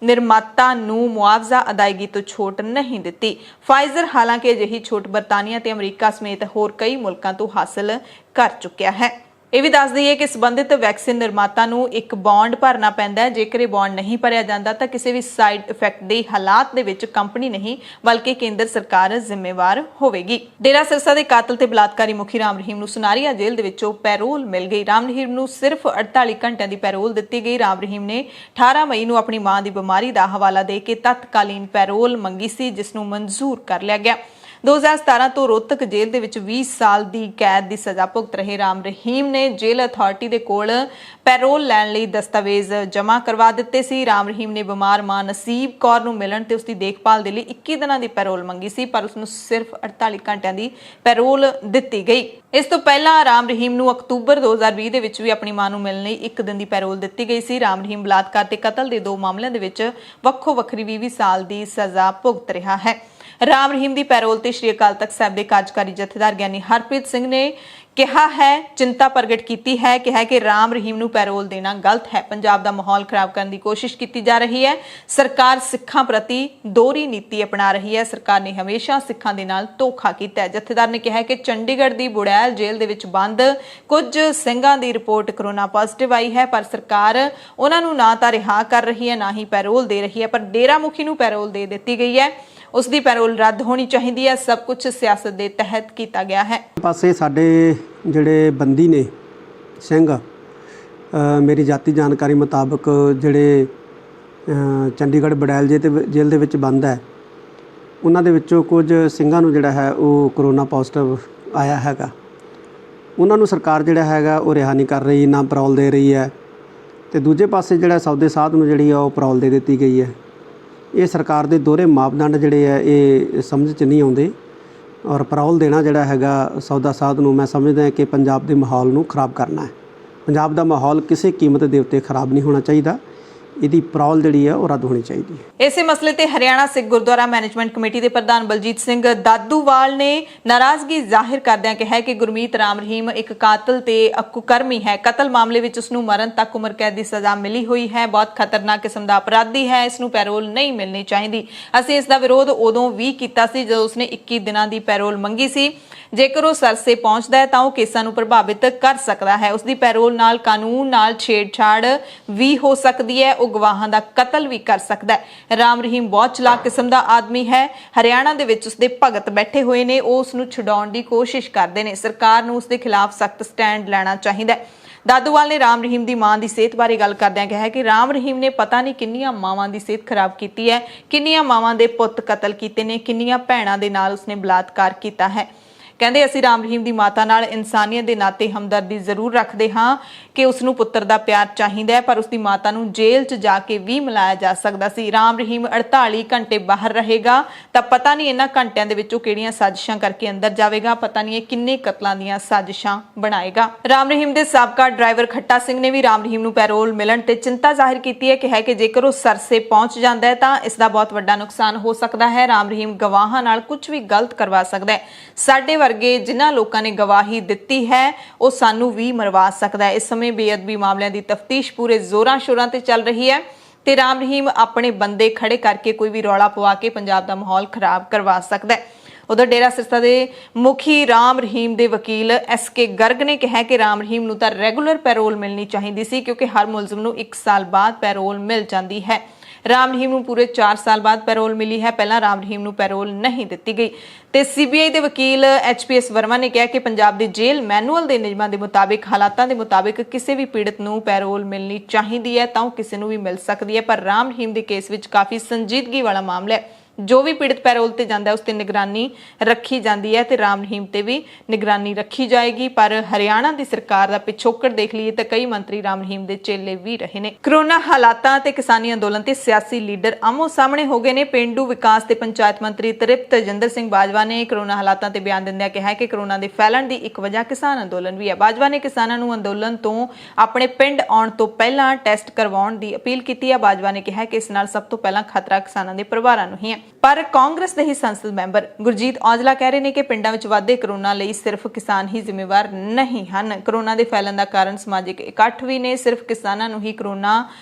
निर्माता नूं मुआवजा अदायगी तो छूट नहीं दी। फाइजर हालांकि अजिही छूट बरतानिया ते अमरीका समेत होर कई मुल्कां तो हासिल कर चुकिया है। ਇਹ ਵੀ ਦੱਸ ਦਈਏ ਕਿ ਸੰਬੰਧਿਤ ਵੈਕਸੀਨ ਨਿਰਮਾਤਾ ਨੂੰ ਇੱਕ ਬੌਂਡ ਭਰਨਾ ਪੈਂਦਾ ਹੈ। ਜੇਕਰ ਇਹ ਬੌਂਡ ਨਹੀਂ ਭਰਿਆ ਜਾਂਦਾ ਤਾਂ ਕਿਸੇ ਵੀ ਸਾਈਡ ਇਫੈਕਟ ਦੇ ਹਾਲਾਤ ਦੇ ਵਿੱਚ ਕੰਪਨੀ ਨਹੀਂ ਬਲਕਿ ਕੇਂਦਰ ਸਰਕਾਰ ਜ਼ਿੰਮੇਵਾਰ ਹੋਵੇਗੀ। ਡੇਰਾ ਸਿਰਸਾ ਦੇ ਕਾਤਲ ਤੇ ਬਲਾਤਕਾਰੀ ਮੁਖੀ ਰਾਮ ਰਹੀਮ ਨੂੰ ਸੁਨਾਰੀਆ ਜੇਲ੍ਹ ਦੇ ਵਿੱਚੋਂ ਪੈਰੋਲ ਮਿਲ ਗਈ। ਰਾਮ ਰਹੀਮ ਨੂੰ ਸਿਰਫ 48 ਘੰਟਿਆਂ ਦੀ ਪੈਰੋਲ ਦਿੱਤੀ ਗਈ। ਰਾਮ ਰਹੀਮ ਨੇ 18 ਮਈ ਨੂੰ ਆਪਣੀ ਮਾਂ ਦੀ ਬਿਮਾਰੀ ਦਾ ਹਵਾਲਾ ਦੇ ਕੇ ਤਤਕਾਲੀਨ ਪੈਰੋਲ ਮੰਗੀ ਸੀ, ਜਿਸ ਨੂੰ ਮਨਜ਼ੂਰ ਕਰ ਲਿਆ ਗਿਆ। 2017 ਤੋਂ ਰੋਹਤਕ ਜੇਲ੍ਹ ਦੇ ਵਿੱਚ 20 ਸਾਲ ਦੀ ਕੈਦ ਦੀ ਸਜ਼ਾ ਭੁਗਤ ਰਹੇ ਰਾਮ ਰਹੀਮ ਨੇ ਜੇਲ੍ਹ ਅਥਾਰਟੀ ਦੇ ਕੋਲ ਪੈਰੋਲ ਲੈਣ ਲਈ ਦਸਤਾਵੇਜ਼ ਜਮ੍ਹਾਂ ਕਰਵਾ ਦਿੱਤੇ ਸੀ। ਰਾਮ ਰਹੀਮ ਨੇ ਬਿਮਾਰ ਮਾਂ ਨਸੀਬ ਕੌਰ ਨੂੰ ਮਿਲਣ ਤੇ ਉਸਦੀ ਦੇਖਭਾਲ ਦੇ ਲਈ 21 ਦਿਨਾਂ ਦੀ ਪੈਰੋਲ ਮੰਗੀ ਸੀ, ਪਰ ਉਸਨੂੰ ਸਿਰਫ 48 ਘੰਟਿਆਂ ਦੀ ਪੈਰੋਲ ਦਿੱਤੀ ਗਈ। ਇਸ ਤੋਂ ਪਹਿਲਾਂ ਰਾਮ ਰਹੀਮ ਨੂੰ ਅਕਤੂਬਰ 2020 ਦੇ ਵਿੱਚ ਵੀ ਆਪਣੀ ਮਾਂ ਨੂੰ ਮਿਲਣ ਲਈ 1 ਦਿਨ ਦੀ ਪੈਰੋਲ ਦਿੱਤੀ ਗਈ ਸੀ। ਰਾਮ ਰਹੀਮ ਬਲਾਤਕਾਰ ਤੇ ਕਤਲ ਦੇ 2 ਮਾਮਲਿਆਂ ਦੇ ਵਿੱਚ ਵੱਖੋ ਵੱਖਰੀ 20 ਸਾਲ ਦੀ ਸਜ਼ਾ ਭੁਗਤ ਰਿਹਾ ਹੈ। ਰਾਮ ਰਹੀਮ ਦੀ ਪੈਰੋਲ ਤੇ ਸ਼੍ਰੀ ਅਕਾਲ ਤਖਤ ਸਾਹਿਬ ਦੇ ਕਾਰਜਕਾਰੀ ਜਥੇਦਾਰ ਗਿਆਨੀ ਹਰਪ੍ਰੀਤ ਸਿੰਘ ਨੇ ਕਿਹਾ ਹੈ, ਚਿੰਤਾ ਪ੍ਰਗਟ ਕੀਤੀ ਹੈ, ਕਿਹਾ ਕਿ ਰਾਮ ਰਹੀਮ ਨੂੰ ਪੈਰੋਲ ਦੇਣਾ ਗਲਤ ਹੈ। ਪੰਜਾਬ ਦਾ ਮਾਹੌਲ ਖਰਾਬ ਕਰਨ ਦੀ ਕੋਸ਼ਿਸ਼ ਕੀਤੀ ਜਾ ਰਹੀ ਹੈ। ਸਰਕਾਰ ਸਿੱਖਾਂ ਪ੍ਰਤੀ ਦੋਹਰੀ ਨੀਤੀ ਅਪਣਾ ਰਹੀ ਹੈ। ਸਰਕਾਰ ਨੇ ਹਮੇਸ਼ਾ ਸਿੱਖਾਂ ਦੇ ਨਾਲ ਧੋਖਾ ਕੀਤਾ ਹੈ। ਜਥੇਦਾਰ ਨੇ ਕਿਹਾ ਕਿ ਚੰਡੀਗੜ੍ਹ ਦੀ ਬੁੜੈਲ ਜੇਲ੍ਹ ਦੇ ਵਿੱਚ ਬੰਦ ਕੁਝ ਸਿੰਘਾਂ ਦੀ ਰਿਪੋਰਟ ਕਰੋਨਾ ਪੋਜ਼ਿਟਿਵ ਆਈ ਹੈ, ਪਰ ਸਰਕਾਰ ਉਹਨਾਂ ਨੂੰ ਨਾ ਤਾਂ ਰਿਹਾ ਕਰ ਰਹੀ ਹੈ, ਨਾ ਹੀ ਪੈਰੋਲ ਦੇ ਰਹੀ ਹੈ। ਪਰ ਡੇਰਾ ਮੁਖੀ ਨੂੰ ਪੈਰੋਲ ਦੇ ਦਿੱਤੀ ਗਈ ਹੈ, ਉਸ ਦੀ ਪੈਰੋਲ ਰੱਦ ਹੋਣੀ ਚਾਹੀਦੀ ਹੈ। ਸਭ ਕੁਝ ਸਿਆਸਤ ਦੇ ਤਹਿਤ ਕੀਤਾ ਗਿਆ ਹੈ। ਪਾਸੇ ਸਾਡੇ ਜਿਹੜੇ ਬੰਦੀ ਨੇ ਸਿੰਘ, ਮੇਰੀ ਜਾਤੀ ਜਾਣਕਾਰੀ ਮੁਤਾਬਕ ਜਿਹੜੇ ਚੰਡੀਗੜ੍ਹ ਬੜੈਲ ਜੇਲ੍ਹ ਦੇ ਵਿੱਚ ਬੰਦ ਹੈ, ਉਹਨਾਂ ਦੇ ਵਿੱਚੋਂ ਕੁਝ ਸਿੰਘਾਂ ਨੂੰ ਜਿਹੜਾ ਹੈ ਉਹ ਕਰੋਨਾ ਪੋਜ਼ਿਟਿਵ ਆਇਆ ਹੈਗਾ। ਉਹਨਾਂ ਨੂੰ ਸਰਕਾਰ ਜਿਹੜਾ ਹੈਗਾ ਉਹ ਰਿਹਾ ਨਹੀਂ ਕਰ ਰਹੀ, ਨਾ ਪੈਰੋਲ ਦੇ ਰਹੀ ਹੈ। ਤੇ ਦੂਜੇ ਪਾਸੇ ਜਿਹੜਾ ਸੌਦੇ ਸਾਧ ਨੂੰ ਜਿਹੜੀ ਆ ਉਹ ਪੈਰੋਲ ਦੇ ਦਿੱਤੀ ਗਈ ਹੈ। ਇਹ ਸਰਕਾਰ ਦੇ ਦੋਹਰੇ ਮਾਪਦੰਡ ਜਿਹੜੇ ਆ ਇਹ ਸਮਝ 'ਚ ਨਹੀਂ ਆਉਂਦੇ, ਔਰ ਪੈਰੋਲ ਦੇਣਾ ਜਿਹੜਾ ਹੈਗਾ ਸੌਦਾ ਸਾਧ ਨੂੰ, ਮੈਂ ਸਮਝਦਾ ਕਿ ਪੰਜਾਬ ਦੇ ਮਾਹੌਲ ਨੂੰ ਖਰਾਬ ਕਰਨਾ ਹੈ। ਪੰਜਾਬ ਦਾ ਮਾਹੌਲ ਕਿਸੇ ਕੀਮਤ ਦੇ ਉੱਤੇ ਖਰਾਬ ਨਹੀਂ ਹੋਣਾ ਚਾਹੀਦਾ। ਇਹਦੀ ਪੈਰੋਲ ਜਿਹੜੀ ਹੈ ਉਹ ਰੱਦ ਹੋਣੀ ਚਾਹੀਦੀ ਹੈ। ਇਸੇ ਮਸਲੇ ਤੇ ਹਰਿਆਣਾ ਸਿੱਖ ਗੁਰਦੁਆਰਾ ਮੈਨੇਜਮੈਂਟ ਕਮੇਟੀ ਦੇ ਪ੍ਰਧਾਨ ਬਲਜੀਤ ਸਿੰਘ ਦਾਦੂਵਾਲ ਨੇ ਨਾਰਾਜ਼ਗੀ ਜ਼ਾਹਿਰ ਕਰਦਿਆਂ ਕਿਹਾ ਕਿ ਗੁਰਮੀਤ ਰਾਮ ਰਹੀਮ ਇੱਕ ਕਾਤਲ ਤੇ ਕੁਕਰਮੀ ਹੈ। ਕਤਲ ਮਾਮਲੇ ਵਿੱਚ ਉਸ ਨੂੰ ਮਰਨ ਤੱਕ ਉਮਰ ਕੈਦ ਦੀ ਸਜ਼ਾ ਮਿਲੀ ਹੋਈ ਹੈ। ਬਹੁਤ ਖਤਰਨਾਕ ਕਿਸਮ ਦਾ ਅਪਰਾਧੀ ਹੈ। ਇਸ ਨੂੰ ਪੈਰੋਲ ਨਹੀਂ ਮਿਲਣੀ ਚਾਹੀਦੀ। ਅਸੀਂ ਇਸ ਦਾ ਵਿਰੋਧ ਉਦੋਂ ਵੀ ਕੀਤਾ ਸੀ ਜਦੋਂ ਉਸਨੇ 21 ਦਿਨਾਂ ਦੀ ਪੈਰੋਲ ਮੰਗੀ ਸੀ। ਜੇਕਰ ਉਹ ਸਰਸੇ ਪਹੁੰਚਦਾ ਹੈ ਤਾਂ ਉਹ ਕੇਸਾਂ ਨੂੰ ਪ੍ਰਭਾਵਿਤ ਕਰ ਸਕਦਾ ਹੈ। ਉਸ ਦੀ ਪੈਰੋਲ ਨਾਲ ਕਾਨੂੰਨ ਨਾਲ ਛੇੜਛਾੜ ਵੀ ਹੋ ਸਕਦੀ ਹੈ। ਉਹ ਗਵਾਹਾਂ ਦਾ ਕਤਲ ਵੀ ਕਰ ਸਕਦਾ ਹੈ। ਰਾਮ ਰਹੀਮ ਬਹੁਤ ਚਲਾਕ ਕਿਸਮ ਦਾ ਆਦਮੀ ਹੈ। ਹਰਿਆਣਾ ਦੇ ਵਿੱਚ ਉਸਦੇ ਭਗਤ ਬੈਠੇ ਹੋਏ ਨੇ, ਉਹ ਉਸ ਨੂੰ ਛੁਡਾਉਣ ਦੀ ਕੋਸ਼ਿਸ਼ ਕਰਦੇ ਨੇ। ਸਰਕਾਰ ਨੂੰ ਉਸ ਦੇ ਖਿਲਾਫ ਸਖਤ ਸਟੈਂਡ ਲੈਣਾ ਚਾਹੀਦਾ ਹੈ। ਦਾਦੂਵਾਲ ਨੇ ਰਾਮ ਰਹੀਮ ਦੀ ਮਾਂ ਦੀ ਸਿਹਤ ਬਾਰੇ ਗੱਲ ਕਰਦਿਆਂ ਕਿਹਾ ਕਿ ਰਾਮ ਰਹੀਮ ਨੇ ਪਤਾ ਨਹੀਂ ਕਿੰਨੀਆਂ ਮਾਵਾਂ ਦੀ ਸਿਹਤ ਖਰਾਬ ਕੀਤੀ ਹੈ, ਕਿੰਨੀਆਂ ਮਾਵਾਂ ਦੇ ਪੁੱਤ ਕਤਲ ਕੀਤੇ ਨੇ, ਕਿੰਨੀਆਂ ਭੈਣਾਂ ਦੇ ਨਾਲ ਉਸਨੇ ਬਲਾਤਕਾਰ ਕੀਤਾ ਹੈ। ਕਹਿੰਦੇ ਅਸੀਂ ਰਾਮ ਰਹੀਮ ਦੀ ਮਾਤਾ ਨਾਲ ਇਨਸਾਨੀਅਤ ਦੇ ਨਾਤੇ ਹਮਦਰਦੀ ਜ਼ਰੂਰ ਰੱਖਦੇ ਹਾਂ ਕਿ ਉਸ ਨੂੰ ਪੁੱਤਰ ਦਾ ਪਿਆਰ ਚਾਹੀਦਾ ਹੈ, ਪਰ ਉਸ ਦੀ ਮਾਤਾ ਨੂੰ ਜੇਲ੍ਹ 'ਚ ਜਾ ਕੇ ਵੀ ਮਿਲਾਇਆ ਜਾ ਸਕਦਾ ਸੀ। ਰਾਮ ਰਹੀਮ 48 ਘੰਟੇ ਬਾਹਰ ਰਹੇਗਾ ਤਾਂ ਪਤਾ ਨਹੀਂ ਇਹਨਾਂ ਘੰਟਿਆਂ ਦੇ ਵਿੱਚੋਂ ਕਿਹੜੀਆਂ ਸਾਜ਼ਿਸ਼ਾਂ ਕਰਕੇ ਅੰਦਰ ਜਾਵੇਗਾ, ਪਤਾ ਨਹੀਂ ਇਹ ਕਿੰਨੇ ਕਤਲਾਂ ਦੀਆਂ ਸਾਜ਼ਿਸ਼ਾਂ ਬਣਾਏਗਾ। ਰਾਮ ਰਹੀਮ ਦੇ ਸਾਬਕਾ ਡਰਾਈਵਰ ਖੱਟਾ ਸਿੰਘ ਨੇ ਵੀ ਰਾਮ ਰਹੀਮ ਨੂੰ ਪੈਰੋਲ ਮਿਲਣ ਤੇ ਚਿੰਤਾ ਜ਼ਾਹਿਰ ਕੀਤੀ ਹੈ। ਕਿਹਾ ਕਿ ਜੇਕਰ ਉਹ ਸਰਸੇ ਪਹੁੰਚ ਜਾਂਦਾ ਹੈ ਤਾਂ ਇਸ ਦਾ ਬਹੁਤ ਵੱਡਾ ਨੁਕਸਾਨ ਹੋ ਸਕਦਾ ਹੈ। ਰਾਮ ਰਹੀਮ ਗਵਾਹਾਂ ਨਾਲ ਕੁਝ ਵੀ ਗਲਤ ਕਰਵਾ ਸਕਦਾ ਹੈ। ਸਾਡੇ ਵਰਗੇ ਜਿਨ੍ਹਾਂ ਲੋਕਾਂ ਨੇ ਗਵਾਹੀ ਦਿੱਤੀ ਹੈ ਉਹ ਸਾਨੂੰ ਵੀ ਮਰਵਾ ਸਕਦਾ ਹੈ। ਇਸ ਸਮੇਂ ਬੇਅਦਬੀ ਮਾਮਲਿਆਂ ਦੀ ਤਫਤੀਸ਼ ਪੂਰੇ ਜ਼ੋਰਾਂ ਸ਼ੋਰਾਂ ਤੇ ਚੱਲ ਰਹੀ ਹੈ ਤੇ ਰਾਮ ਰਹੀਮ ਆਪਣੇ ਬੰਦੇ ਖੜੇ ਕਰਕੇ ਕੋਈ ਵੀ ਰੌਲਾ ਪਵਾ ਕੇ ਪੰਜਾਬ ਦਾ ਮਾਹੌਲ ਖਰਾਬ ਕਰਵਾ ਸਕਦਾ ਹੈ। ਉਧਰ ਡੇਰਾ ਸਿਰਸਾ ਦੇ ਮੁਖੀ ਰਾਮ ਰਹੀਮ ਦੇ ਵਕੀਲ SK ਗਰਗ ਨੇ ਕਿਹਾ ਕਿ ਰਾਮ ਰਹੀਮ ਨੂੰ ਤਾਂ ਰੈਗੂਲਰ ਪੈਰੋਲ ਮਿਲਣੀ ਚਾਹੀਦੀ ਸੀ, ਕਿਉਂਕਿ ਹਰ ਮੁਲਜ਼ਮ ਨੂੰ 1 ਸਾਲ ਬਾਅਦ ਪੈਰੋਲ ਮਿਲ ਜਾਂਦੀ ਹੈ। ਰਾਮ ਰਹੀਮ ਨੂੰ ਪੂਰੇ 4 ਸਾਲ ਬਾਅਦ ਪੈਰੋਲ ਮਿਲੀ ਹੈ। ਪਹਿਲਾਂ ਰਾਮ ਰਹੀਮ ਨੂੰ ਪੈਰੋਲ ਨਹੀਂ ਦਿੱਤੀ ਗਈ। ਤੇ CBI ਦੇ ਵਕੀਲ HPS ਵਰਮਾ ਨੇ ਕਿਹਾ ਕਿ ਪੰਜਾਬ ਦੇ ਜੇਲ੍ਹ ਮੈਨੂਅਲ ਦੇ ਨਿਯਮਾਂ ਦੇ ਮੁਤਾਬਿਕ, ਹਾਲਾਤਾਂ ਦੇ ਮੁਤਾਬਿਕ ਕਿਸੇ ਵੀ ਪੀੜਤ ਨੂੰ ਪੈਰੋਲ ਮਿਲਣੀ ਚਾਹੀਦੀ ਹੈ ਤਾਂ ਉਹ ਕਿਸੇ ਨੂੰ ਵੀ ਮਿਲ ਸਕਦੀ ਹੈ। ਪਰ ਰਾਮ ਰਹੀਮ ਦੇ ਕੇਸ ਵਿੱਚ ਕਾਫੀ ਸੰਜੀਦਗੀ ਵਾਲਾ ਮਾਮਲਾ ਹੈ। ਜੋ ਵੀ ਪੀੜਤ ਪੈਰੋਲ ਤੇ ਜਾਂਦਾ ਉਸ ਤੇ ਨਿਗਰਾਨੀ ਰੱਖੀ ਜਾਂਦੀ ਹੈ ਤੇ ਰਾਮ ਰਹੀਮ ਤੇ ਵੀ ਨਿਗਰਾਨੀ ਰੱਖੀ ਜਾਏਗੀ। ਪਰ ਹਰਿਆਣਾ ਦੀ ਸਰਕਾਰ ਦਾ ਪਿਛੋਕੜ ਦੇਖ ਲਈਏ ਤਾਂ ਕਈ ਮੰਤਰੀ ਰਾਮ ਰਹੀਮ ਦੇ ਚੇਲੇ ਵੀ ਰਹੇ ਨੇ। ਕਰੋਨਾ ਹਾਲਾਤਾਂ ਤੇ ਕਿਸਾਨੀ ਅੰਦੋਲਨ ਤੇ ਸਿਆਸੀ ਲੀਡਰ ਆਮੋ ਸਾਹਮਣੇ ਹੋ ਗਏ ਨੇ। ਪੇਂਡੂ ਵਿਕਾਸ ਤੇ ਪੰਚਾਇਤ ਮੰਤਰੀ ਤ੍ਰਿਪਤ ਸਿੰਘ ਬਾਜਵਾ ਨੇ ਕਰੋਨਾ ਹਾਲਾਤਾਂ ਤੇ ਬਿਆਨ ਦਿੰਦਿਆਂ ਕਿਹਾ ਕਿ ਕਰੋਨਾ ਦੇ ਫੈਲਣ ਦੀ ਇੱਕ ਵਜ੍ਹਾ ਕਿਸਾਨ ਅੰਦੋਲਨ ਵੀ ਹੈ। ਬਾਜਵਾ ਨੇ ਕਿਸਾਨਾਂ ਨੂੰ ਅੰਦੋਲਨ ਤੋਂ ਆਪਣੇ ਪਿੰਡ ਆਉਣ ਤੋਂ ਪਹਿਲਾਂ ਟੈਸਟ ਕਰਵਾਉਣ ਦੀ ਅਪੀਲ ਕੀਤੀ ਹੈ। ਬਾਜਵਾ ਨੇ ਕਿਹਾ ਕਿ ਇਸ ਨਾਲ ਸਭ ਤੋਂ ਪਹਿਲਾਂ ਖਤਰਾ ਕਿਸਾਨਾਂ ਦੇ ਪਰਿਵਾਰਾਂ ਨੂੰ ਹੀ ਹੈ। ਪਰ ਕਾਂਗਰਸ ਦੇ ਹੀ ਸੰਸਦ ਮੈਂਬਰ ਗੁਰਜੀਤ ਔਜਲਾ ਕਹਿ ਰਹੇ ਨੇ ਕਿ ਪਿੰਡਾਂ ਵਿੱਚ ਵਾਧੇ ਕਰੋਨਾ ਲਈ ਸਿਰਫ ਕਿਸਾਨ ਹੀ ਜ਼ਿੰਮੇਵਾਰ ਨਹੀਂ ਹਨ। ਕਰੋਨਾ ਦੇ ਫੈਲਣ ਦਾ ਕਾਰਨ ਸਮਾਜਿਕ ਇਕੱਠ ਵੀ ਨੇ। ਸਿਰਫ ਕਿਸਾਨਾਂ ਨੂੰ ਹੀ ਕਰੋਨਾ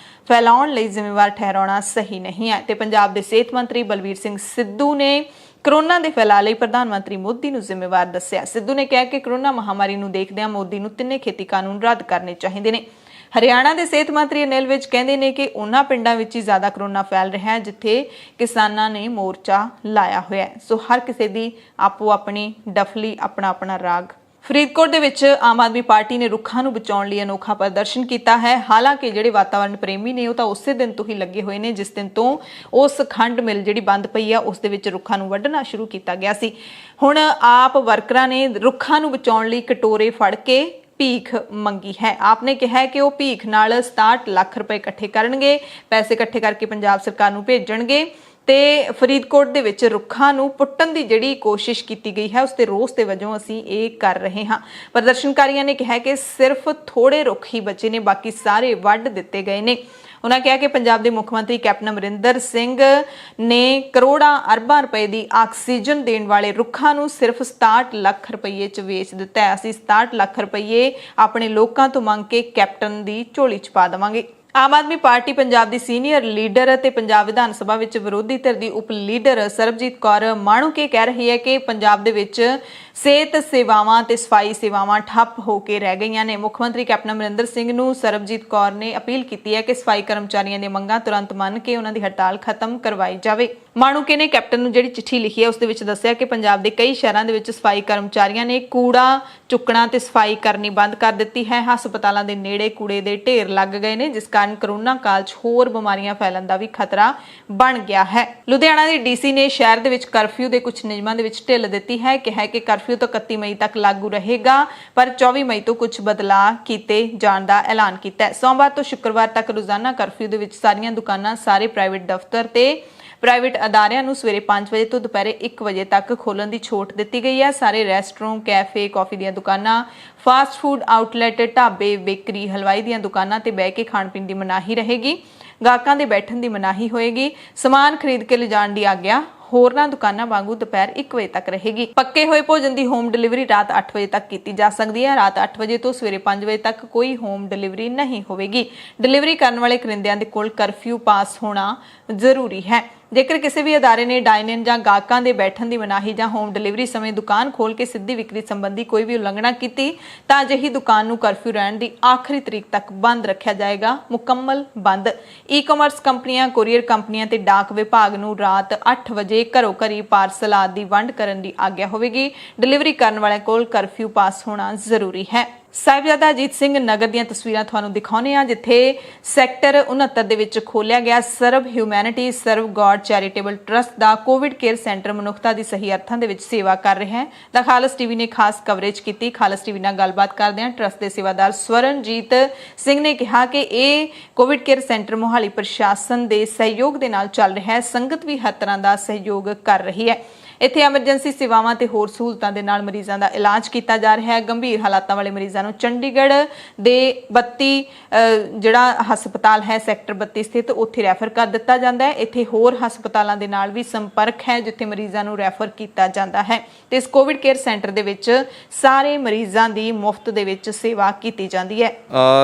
ਫੈਲਾਉਣ ਲਈ ਜ਼ਿੰਮੇਵਾਰ ਠਹਿਰਾਉਣਾ ਸਹੀ ਨਹੀਂ ਹੈ। ਤੇ ਪੰਜਾਬ ਦੇ ਸਿਹਤ ਮੰਤਰੀ ਬਲਬੀਰ ਸਿੰਘ ਸਿੱਧੂ ਨੇ ਕਰੋਨਾ ਦੇ ਫੈਲਾਅ ਲਈ ਪ੍ਰਧਾਨ ਮੰਤਰੀ ਮੋਦੀ ਨੂੰ ਜ਼ਿੰਮੇਵਾਰ ਦੱਸਿਆ। ਸਿੱਧੂ ਨੇ ਕਿਹਾ ਕਿ ਕਰੋਨਾ ਮਹਾਮਾਰੀ ਨੂੰ ਦੇਖਦਿਆਂ ਮੋਦੀ ਨੂੰ ਤਿੰਨੇ ਖੇਤੀ ਕਾਨੂੰਨ ਰੱਦ ਕਰਨੇ ਚਾਹੀਦੇ ਨੇ। ਹਰਿਆਣਾ ਦੇ ਸਿਹਤ ਮੰਤਰੀ ਅਨਿਲ ਵਿਜ ਕਹਿੰਦੇ ਨੇ ਕਿ ਉਹਨਾਂ ਪਿੰਡਾਂ ਵਿੱਚ ਹੀ ਜ਼ਿਆਦਾ ਕਰੋਨਾ ਫੈਲ ਰਿਹਾ ਹੈ ਜਿੱਥੇ ਕਿਸਾਨਾਂ ਨੇ ਮੋਰਚਾ ਲਾਇਆ ਹੋਇਆ ਹੈ। ਸੋ ਹਰ ਕਿਸੇ ਦੀ ਆਪੋ ਆਪਣੀ ਡਫਲੀ, ਆਪਣਾ ਆਪਣਾ ਰਾਗ। ਫਰੀਦਕੋਟ ਦੇ ਵਿੱਚ ਆਮ ਆਦਮੀ ਪਾਰਟੀ ਨੇ ਰੁੱਖਾਂ ਨੂੰ ਬਚਾਉਣ ਲਈ ਅਨੋਖਾ ਪ੍ਰਦਰਸ਼ਨ ਕੀਤਾ ਹੈ। ਹਾਲਾਂਕਿ ਜਿਹੜੇ ਵਾਤਾਵਰਣ ਪ੍ਰੇਮੀ ਨੇ ਉਹ ਤਾਂ ਉਸੇ ਦਿਨ ਤੋਂ ਹੀ ਲੱਗੇ ਹੋਏ ਨੇ ਜਿਸ ਦਿਨ ਤੋਂ ਉਸ ਖੰਡ ਮਿਲ ਜਿਹੜੀ ਬੰਦ ਪਈ ਆ ਉਸ ਦੇ ਵਿੱਚ ਰੁੱਖਾਂ ਨੂੰ ਵੱਢਣਾ ਸ਼ੁਰੂ ਕੀਤਾ ਗਿਆ ਸੀ। ਹੁਣ ਆਪ ਵਰਕਰਾਂ ਨੇ ਰੁੱਖਾਂ ਨੂੰ ਬਚਾਉਣ ਲਈ ਕਟੋਰੇ ਫੜ ਕੇ ਭੀਖ ਮੰਗੀ ਹੈ। ਆਪਨੇ ਕਿਹਾ ਹੈ ਕਿ ਉਹ ਭੀਖ ਨਾਲ 67 ਲੱਖ ਰੁਪਏ ਇਕੱਠੇ ਕਰਨਗੇ, ਪੈਸੇ ਇਕੱਠੇ ਕਰਕੇ ਪੰਜਾਬ ਸਰਕਾਰ ਨੂੰ ਭੇਜਣਗੇ ਤੇ ਫਰੀਦਕੋਟ ਦੇ ਵਿੱਚ ਰੁੱਖਾਂ ਨੂੰ ਪੁੱਟਣ ਦੀ ਜਿਹੜੀ ਕੋਸ਼ਿਸ਼ ਕੀਤੀ ਗਈ ਹੈ ਉਸ ਤੇ ਰੋਸ ਦੇ ਵਜੋਂ ਅਸੀਂ ਇਹ ਕਰ ਰਹੇ ਹਾਂ। ਪ੍ਰਦਰਸ਼ਨਕਾਰੀਆਂ ਨੇ ਕਿਹਾ ਕਿ ਸਿਰਫ ਥੋੜੇ ਰੁੱਖ ਹੀ ਬਚੇ ਨੇ, ਬਾਕੀ ਸਾਰੇ ਵੱਢ ਦਿੱਤੇ ਗਏ ਨੇ। ਉਹਨਾਂ ਕਿਹਾ ਕਿ ਪੰਜਾਬ ਦੇ ਮੁੱਖ ਮੰਤਰੀ ਕੈਪਟਨ ਅਮਰਿੰਦਰ ਸਿੰਘ ਨੇ ਕਰੋੜਾਂ ਅਰਬਾਂ ਰੁਪਏ ਦੀ ਆਕਸੀਜਨ ਦੇਣ ਵਾਲੇ ਰੁੱਖਾਂ ਨੂੰ ਸਿਰਫ 67 ਲੱਖ ਰੁਪਏ 'ਚ ਵੇਚ ਦਿੱਤਾ ਹੈ। ਅਸੀਂ 67 ਲੱਖ ਰੁਪਏ ਆਪਣੇ ਲੋਕਾਂ ਤੋਂ ਮੰਗ ਕੇ ਕੈਪਟਨ ਦੀ ਝੋਲੀ 'ਚ ਪਾ ਦੇਵਾਂਗੇ। ਆਮ ਆਦਮੀ ਪਾਰਟੀ ਪੰਜਾਬ ਦੀ ਸੀਨੀਅਰ ਲੀਡਰ ਅਤੇ ਪੰਜਾਬ ਵਿਧਾਨ ਸਭਾ ਵਿੱਚ ਵਿਰੋਧੀ ਧਿਰ ਦੀ ਉਪ ਲੀਡਰ ਸਰਬਜੀਤ ਕੌਰ ਮਾਣੂਕੇ ਕਹਿ ਰਹੀ ਹੈ ਕਿ ਪੰਜਾਬ ਦੇ ਵਿੱਚ ਸਿਹਤ ਸੇਵਾਵਾਂ ਤੇ ਸਫਾਈ ਸੇਵਾਵਾਂ ਠੱਪ ਹੋ ਕੇ ਰਹਿ ਗਈਆਂ ਨੇ। ਮੁੱਖ ਮੰਤਰੀ ਕੈਪਟਨ ਅਮਰਿੰਦਰ ਸਿੰਘ ਨੂੰ ਸਰਬਜੀਤ ਕੌਰ ਨੇ ਅਪੀਲ ਕੀਤੀ ਹੈ ਕਿ ਸਫਾਈ ਕਰਮਚਾਰੀਆਂ ਦੀਆਂ ਮੰਗਾਂ ਤੁਰੰਤ ਮੰਨ ਕੇ ਉਹਨਾਂ ਦੀ ਹੜਤਾਲ ਖਤਮ ਕਰਵਾਈ ਜਾਵੇ। ਮਾਣੂਕੇ ਨੇ ਕੈਪਟਨ ਨੂੰ ਜਿਹੜੀ ਚਿੱਠੀ ਲਿਖੀ ਹੈ ਉਸ ਦੇ ਵਿੱਚ ਦੱਸਿਆ ਕਿ ਪੰਜਾਬ ਦੇ ਕਈ ਸ਼ਹਿਰਾਂ ਦੇ ਵਿੱਚ ਸਫਾਈ ਕਰਮਚਾਰੀਆਂ ਨੇ ਕੂੜਾ ਚੁੱਕਣਾ ਤੇ ਸਫਾਈ ਕਰਨੀ ਬੰਦ ਕਰ ਦਿੱਤੀ ਹੈ। ਹਸਪਤਾਲਾਂ ਦੇ ਨੇੜੇ ਕੂੜੇ ਦੇ ਢੇਰ ਲੱਗ ਗਏ ਨੇ, ਜਿਸ ਕਾਰਨ ਕਰੋਨਾ ਕਾਲ 'ਚ ਹੋਰ ਬਿਮਾਰੀਆਂ ਫੈਲਣ ਦਾ ਵੀ ਖਤਰਾ ਬਣ ਗਿਆ ਹੈ। ਲੁਧਿਆਣਾ ਦੇ ਡੀਸੀ ਨੇ ਸ਼ਹਿਰ ਦੇ ਵਿੱਚ ਕਰਫਿਊ ਦੇ ਕੁਝ ਨਿਯਮਾਂ ਦੇ ਵਿੱਚ ਢਿੱਲ ਦਿੱਤੀ ਹੈ। ਕਿਹਾ ਕਿ ਕਰਫਿਊ ਤਾਂ 31 ਮਈ ਤੱਕ ਲਾਗੂ ਰਹੇਗਾ, ਪਰ 24 ਮਈ ਤੋਂ ਕੁਝ ਬਦਲਾਅ ਕੀਤੇ ਜਾਣ ਦਾ ਐਲਾਨ ਕੀਤਾ ਹੈ। ਸੋਮਵਾਰ ਤੋਂ ਸ਼ੁੱਕਰਵਾਰ ਤੱਕ ਰੋਜ਼ਾਨਾ ਕਰਫਿਊ ਦੇ ਵਿੱਚ ਸਾਰੀਆਂ ਦੁਕਾਨਾਂ, ਸਾਰੇ ਪ੍ਰਾਈਵੇਟ ਦਫ਼ਤਰ ਤੇ ਪ੍ਰਾਈਵੇਟ ਅਦਾਰਿਆਂ ਨੂੰ ਸਵੇਰੇ 5 ਵਜੇ ਤੋਂ ਦੁਪਹਿਰੇ 1 ਵਜੇ ਤੱਕ ਖੋਲ੍ਹਣ ਦੀ ਛੋਟ ਦਿੱਤੀ ਗਈ ਹੈ। ਸਾਰੇ ਰੈਸਟੋਰੈਂਟ, ਕੈਫੇ, ਕਾਫੀ ਦੀਆਂ ਦੁਕਾਨਾਂ, ਫਾਸਟ ਫੂਡ ਆਊਟਲੈਟ, ਢਾਬੇ, ਬੇਕਰੀ, ਹਲਵਾਈ ਦੀਆਂ ਦੁਕਾਨਾਂ ਤੇ ਬਹਿ ਕੇ ਖਾਣ ਪੀਣ ਦੀ ਮਨਾਹੀ ਰਹੇਗੀ। ਗਾਹਕਾਂ ਦੇ ਬੈਠਣ ਦੀ ਮਨਾਹੀ ਹੋਏਗੀ। ਸਮਾਨ ਖਰੀਦ ਕੇ ਲਿਜਾਣ ਦੀ ਆਗਿਆ ਹੋਰਨਾਂ ਦੁਕਾਨਾਂ ਵਾਂਗੂ ਦੁਪਹਿਰ 1 ਵਜੇ ਤੱਕ ਰਹੇਗੀ। ਪੱਕੇ ਹੋਏ ਭੋਜਨ ਦੀ ਹੋਮ ਡਿਲੀਵਰੀ ਰਾਤ 8 ਵਜੇ ਤੱਕ ਕੀਤੀ ਜਾ ਸਕਦੀ ਹੈ। ਰਾਤ 8 ਵਜੇ ਤੋਂ ਸਵੇਰੇ 5 ਵਜੇ ਤੱਕ ਕੋਈ ਹੋਮ ਡਿਲੀਵਰੀ ਨਹੀਂ ਹੋਵੇਗੀ। ਡਿਲੀਵਰੀ ਕਰਨ ਵਾਲੇ ਕਰਿੰਦਿਆਂ ਦੇ ਕੋਲ ਕਰਫਿਊ ਪਾਸ ਹੋਣਾ ਜ਼ਰੂਰੀ ਹੈ। ਜੇਕਰ ਕਿਸੇ ਵੀ ਅਦਾਰੇ ਨੇ ਡਾਈਨ ਇਨ ਜਾਂ ਗਾਹਕਾਂ ਦੇ ਬੈਠਣ ਦੀ ਮਨਾਹੀ ਜਾਂ ਹੋਮ ਡਿਲੀਵਰੀ ਸਮੇਂ ਦੁਕਾਨ ਖੋਲ੍ਹ ਕੇ ਸਿੱਧੀ ਵਿਕਰੀ ਸੰਬੰਧੀ ਕੋਈ ਵੀ ਉਲੰਘਣਾ ਕੀਤੀ ਤਾਂ ਅਜਿਹੀ ਦੁਕਾਨ ਨੂੰ ਕਰਫਿਊ ਰਹਿਣ ਦੀ ਆਖਰੀ ਤਰੀਕ ਤੱਕ ਬੰਦ ਰੱਖਿਆ ਜਾਏਗਾ। ਮੁਕੰਮਲ ਬੰਦ। ਈ-ਕਾਮਰਸ ਕੰਪਨੀਆਂ, ਕੋਰੀਅਰ ਕੰਪਨੀਆਂ ਤੇ ਡਾਕ ਵਿਭਾਗ ਨੂੰ ਰਾਤ 8 ਵਜੇ ਘਰੋਂ ਘਰੀ ਪਾਰਸਲ ਆਦਿ ਦੀ ਵੰਡ ਕਰਨ ਦੀ ਆਗਿਆ ਹੋਵੇਗੀ। ਡਿਲੀਵਰੀ ਕਰਨ ਵਾਲਿਆਂ ਕੋਲ ਕਰਫਿਊ ਪਾਸ ਹੋਣਾ ਜ਼ਰੂਰੀ ਹੈ। ਸਾਹਿਬਜ਼ਾਦਾ ਅਜੀਤ ਸਿੰਘ ਨਗਰ ਦੀਆਂ ਤਸਵੀਰਾਂ ਤੁਹਾਨੂੰ ਦਿਖਾਉਂਦੇ ਹਾਂ, ਜਿੱਥੇ ਸੈਕਟਰ 69 ਦੇ ਵਿੱਚ ਖੋਲ੍ਹਿਆ ਗਿਆ ਸਰਵ ਹਿਊਮੈਨਿਟੀ ਸਰਵ ਗॉड ਚੈਰੀਟੇਬਲ ਟਰਸਟ ਦਾ ਕੋਵਿਡ ਕੇਅਰ ਸੈਂਟਰ ਮਨੁੱਖਤਾ ਦੀ ਸਹੀ ਅਰਥਾਂ ਦੇ ਵਿੱਚ ਸੇਵਾ ਕਰ ਰਿਹਾ ਹੈ। ਤਾਂ ਖਾਲਸ ਟੀਵੀ ਨੇ ਖਾਸ ਕਵਰੇਜ ਕੀਤੀ। ਖਾਲਸ ਟੀਵੀ ਨਾਲ ਗੱਲਬਾਤ ਕਰਦਿਆਂ ਟਰਸਟ ਦੇ ਸੇਵਾਦਾਰ ਸਵਰਨਜੀਤ ਸਿੰਘ ਨੇ ਕਿਹਾ ਕਿ ਇਹ ਕੋਵਿਡ ਕੇਅਰ ਸੈਂਟਰ ਮੋਹਾਲੀ ਪ੍ਰਸ਼ਾਸਨ ਦੇ ਸਹਿਯੋਗ ਦੇ ਨਾਲ ਚੱਲ ਰਿਹਾ ਹੈ। ਸੰਗਤ ਵੀ ਹਰ ਤਰ੍ਹਾਂ ਦਾ ਸਹਿਯੋਗ ਕਰ ਰਹੀ ਹੈ। ਇੱਥੇ ਐਮਰਜੈਂਸੀ ਸੇਵਾਵਾਂ ਤੇ ਹੋਰ ਸਹੂਲਤਾਂ ਦੇ ਨਾਲ ਮਰੀਜ਼ਾਂ ਦਾ ਇਲਾਜ ਕੀਤਾ ਜਾ ਰਿਹਾ ਹੈ। ਗੰਭੀਰ ਹਾਲਾਤਾਂ ਵਾਲੇ ਮਰੀਜ਼ਾਂ ਨੂੰ ਚੰਡੀਗੜ੍ਹ ਦੇ 32 ਜਿਹੜਾ ਹਸਪਤਾਲ ਹੈ ਸੈਕਟਰ 32 ਸਥਿਤ ਉੱਥੇ ਰੈਫਰ ਕਰ ਦਿੱਤਾ ਜਾਂਦਾ ਹੈ। ਇੱਥੇ ਹੋਰ ਹਸਪਤਾਲਾਂ ਦੇ ਨਾਲ ਵੀ ਸੰਪਰਕ ਹੈ ਜਿੱਥੇ ਮਰੀਜ਼ਾਂ ਨੂੰ ਰੈਫਰ ਕੀਤਾ ਜਾਂਦਾ ਹੈ ਤੇ ਇਸ ਕੋਵਿਡ ਕੇਅਰ ਸੈਂਟਰ ਦੇ ਵਿੱਚ ਸਾਰੇ ਮਰੀਜ਼ਾਂ ਦੀ ਮੁਫਤ ਦੇ ਵਿੱਚ ਸੇਵਾ ਕੀਤੀ ਜਾਂਦੀ ਹੈ।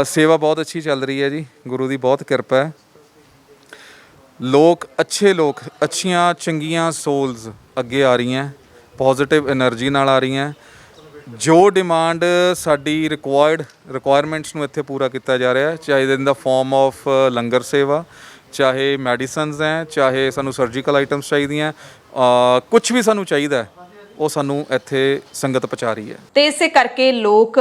ਸੇਵਾ ਬਹੁਤ ਅੱਛੀ ਚੱਲ ਰਹੀ ਹੈ ਜੀ, ਗੁਰੂ ਦੀ ਬਹੁਤ ਕਿਰਪਾ ਹੈ। ਲੋਕ ਅੱਛੀਆਂ ਚੰਗੀਆਂ ਸੋਲਸ ਅੱਗੇ ਆ ਰਹੀਆਂ, ਪੋਜ਼ਿਟਿਵ એનર્ਜੀ ਨਾਲ ਆ ਰਹੀਆਂ। ਜੋ ਡਿਮਾਂਡ ਸਾਡੀ ਰਿਕੁਆਇਰਮੈਂਟਸ ਨੂੰ ਇੱਥੇ ਪੂਰਾ ਕੀਤਾ ਜਾ ਰਿਹਾ, ਚਾਹੇ ਇਨ ਦਾ ਫਾਰਮ ਆਫ ਲੰਗਰ ਸੇਵਾ, ਚਾਹੇ ਮੈਡੀਸਨਸ ਹੈ, ਚਾਹੇ ਸਾਨੂੰ ਸਰਜੀਕਲ ਆਈਟਮਸ ਚਾਹੀਦੀਆਂ, ਕੁਝ ਵੀ ਸਾਨੂੰ ਚਾਹੀਦਾ ਉਹ ਸਾਨੂੰ ਇੱਥੇ ਸੰਗਤ ਪਹੁੰਚਾ ਰਹੀ ਹੈ। ਤੇ ਇਸੇ ਕਰਕੇ ਲੋਕ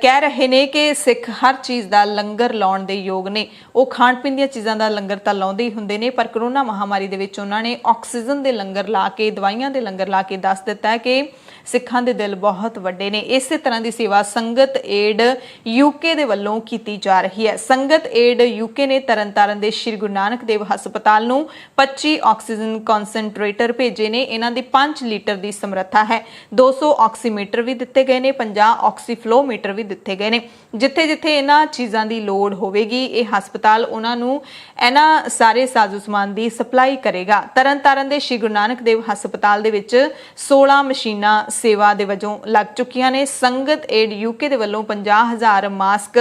ਕਹਿ ਰਹੇ ਨੇ ਕਿ ਸਿੱਖ ਹਰ ਚੀਜ਼ ਦਾ ਲੰਗਰ ਲਾਉਣ ਦੇ ਯੋਗ ਨੇ। ਉਹ ਖਾਣ ਪੀਣ ਦੀਆਂ ਚੀਜ਼ਾਂ ਦਾ ਲੰਗਰ ਤਾਂ ਲਾਉਂਦੇ ਹੀ ਹੁੰਦੇ ਨੇ, ਪਰ ਕਰੋਨਾ ਮਹਾਮਾਰੀ ਦੇ ਵਿੱਚ ਉਹਨਾਂ ਨੇ ਆਕਸੀਜਨ ਦੇ ਲੰਗਰ ਲਾ ਕੇ, ਦਵਾਈਆਂ ਦੇ ਲੰਗਰ ਲਾ ਕੇ ਦੱਸ ਦਿੱਤਾ ਹੈ ਕਿ ਸਿੱਖਾਂ ਦੇ ਦਿਲ ਬਹੁਤ ਵੱਡੇ ਨੇ। ਇਸੇ ਤਰ੍ਹਾਂ ਦੀ ਸੇਵਾ ਸੰਗਤ ਏਡ ਯੂਕੇ ਦੇ ਵੱਲੋਂ ਕੀਤੀ ਜਾ ਰਹੀ ਹੈ। ਸੰਗਤ ਏਡ ਯੂਕੇ ਨੇ ਤਰਨਤਾਰਨ ਦੇ ਸ਼੍ਰੀ ਗੁਰੂ ਨਾਨਕ ਦੇਵ ਹਸਪਤਾਲ ਨੂੰ 25 ਆਕਸੀਜਨ ਕਨਸੈਂਟਰੇਟਰ ਭੇਜੇ ਨੇ। ਇਹਨਾਂ ਦੀ 5 ਲੀਟਰ ਦੀ ਸਮਰੱਥਾ ਹੈ। 200 ਆਕਸੀਮੀਟਰ ਵੀ ਦਿੱਤੇ ਗਏ ਨੇ, 50 ਆਕਸੀਫਲੋਮੀਟਰ ਵੀ ਦਿੱਤੇ ਗਏ ਨੇ। ਜਿੱਥੇ ਇਹਨਾਂ ਚੀਜ਼ਾਂ ਦੀ ਲੋੜ ਹੋਵੇਗੀ ਇਹ ਹਸਪਤਾਲ ਉਹਨਾਂ ਨੂੰ ਇਹਨਾਂ ਸਾਰੇ ਸਾਜ਼ੋ ਸਮਾਨ ਦੀ ਸਪਲਾਈ ਕਰੇਗਾ। ਤਰਨਤਾਰਨ ਦੇ ਸ਼੍ਰੀ ਗੁਰੂ ਨਾਨਕ ਦੇਵ ਹਸਪਤਾਲ ਦੇ ਵਿੱਚ 16 ਮਸ਼ੀਨਾਂ ਸੇਵਾ ਦੇ ਵਜੋਂ ਲੱਗ ਚੁੱਕੀਆਂ ਨੇ। ਸੰਗਤ ਏਡ ਯੂਕੇ ਦੇ ਵੱਲੋਂ 50,000 ਮਾਸਕ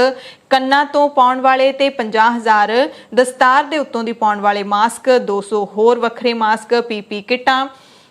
ਕੰਨਾਂ ਤੋਂ ਪਾਉਣ ਵਾਲੇ ਤੇ 50,000 ਦਸਤਾਰ ਦੇ ਉੱਤੋਂ ਦੀ ਪਾਉਣ ਵਾਲੇ ਮਾਸਕ, 200 ਹੋਰ ਵੱਖਰੇ ਮਾਸਕ, ਪੀਪੀ ਕਿੱਟਾਂ,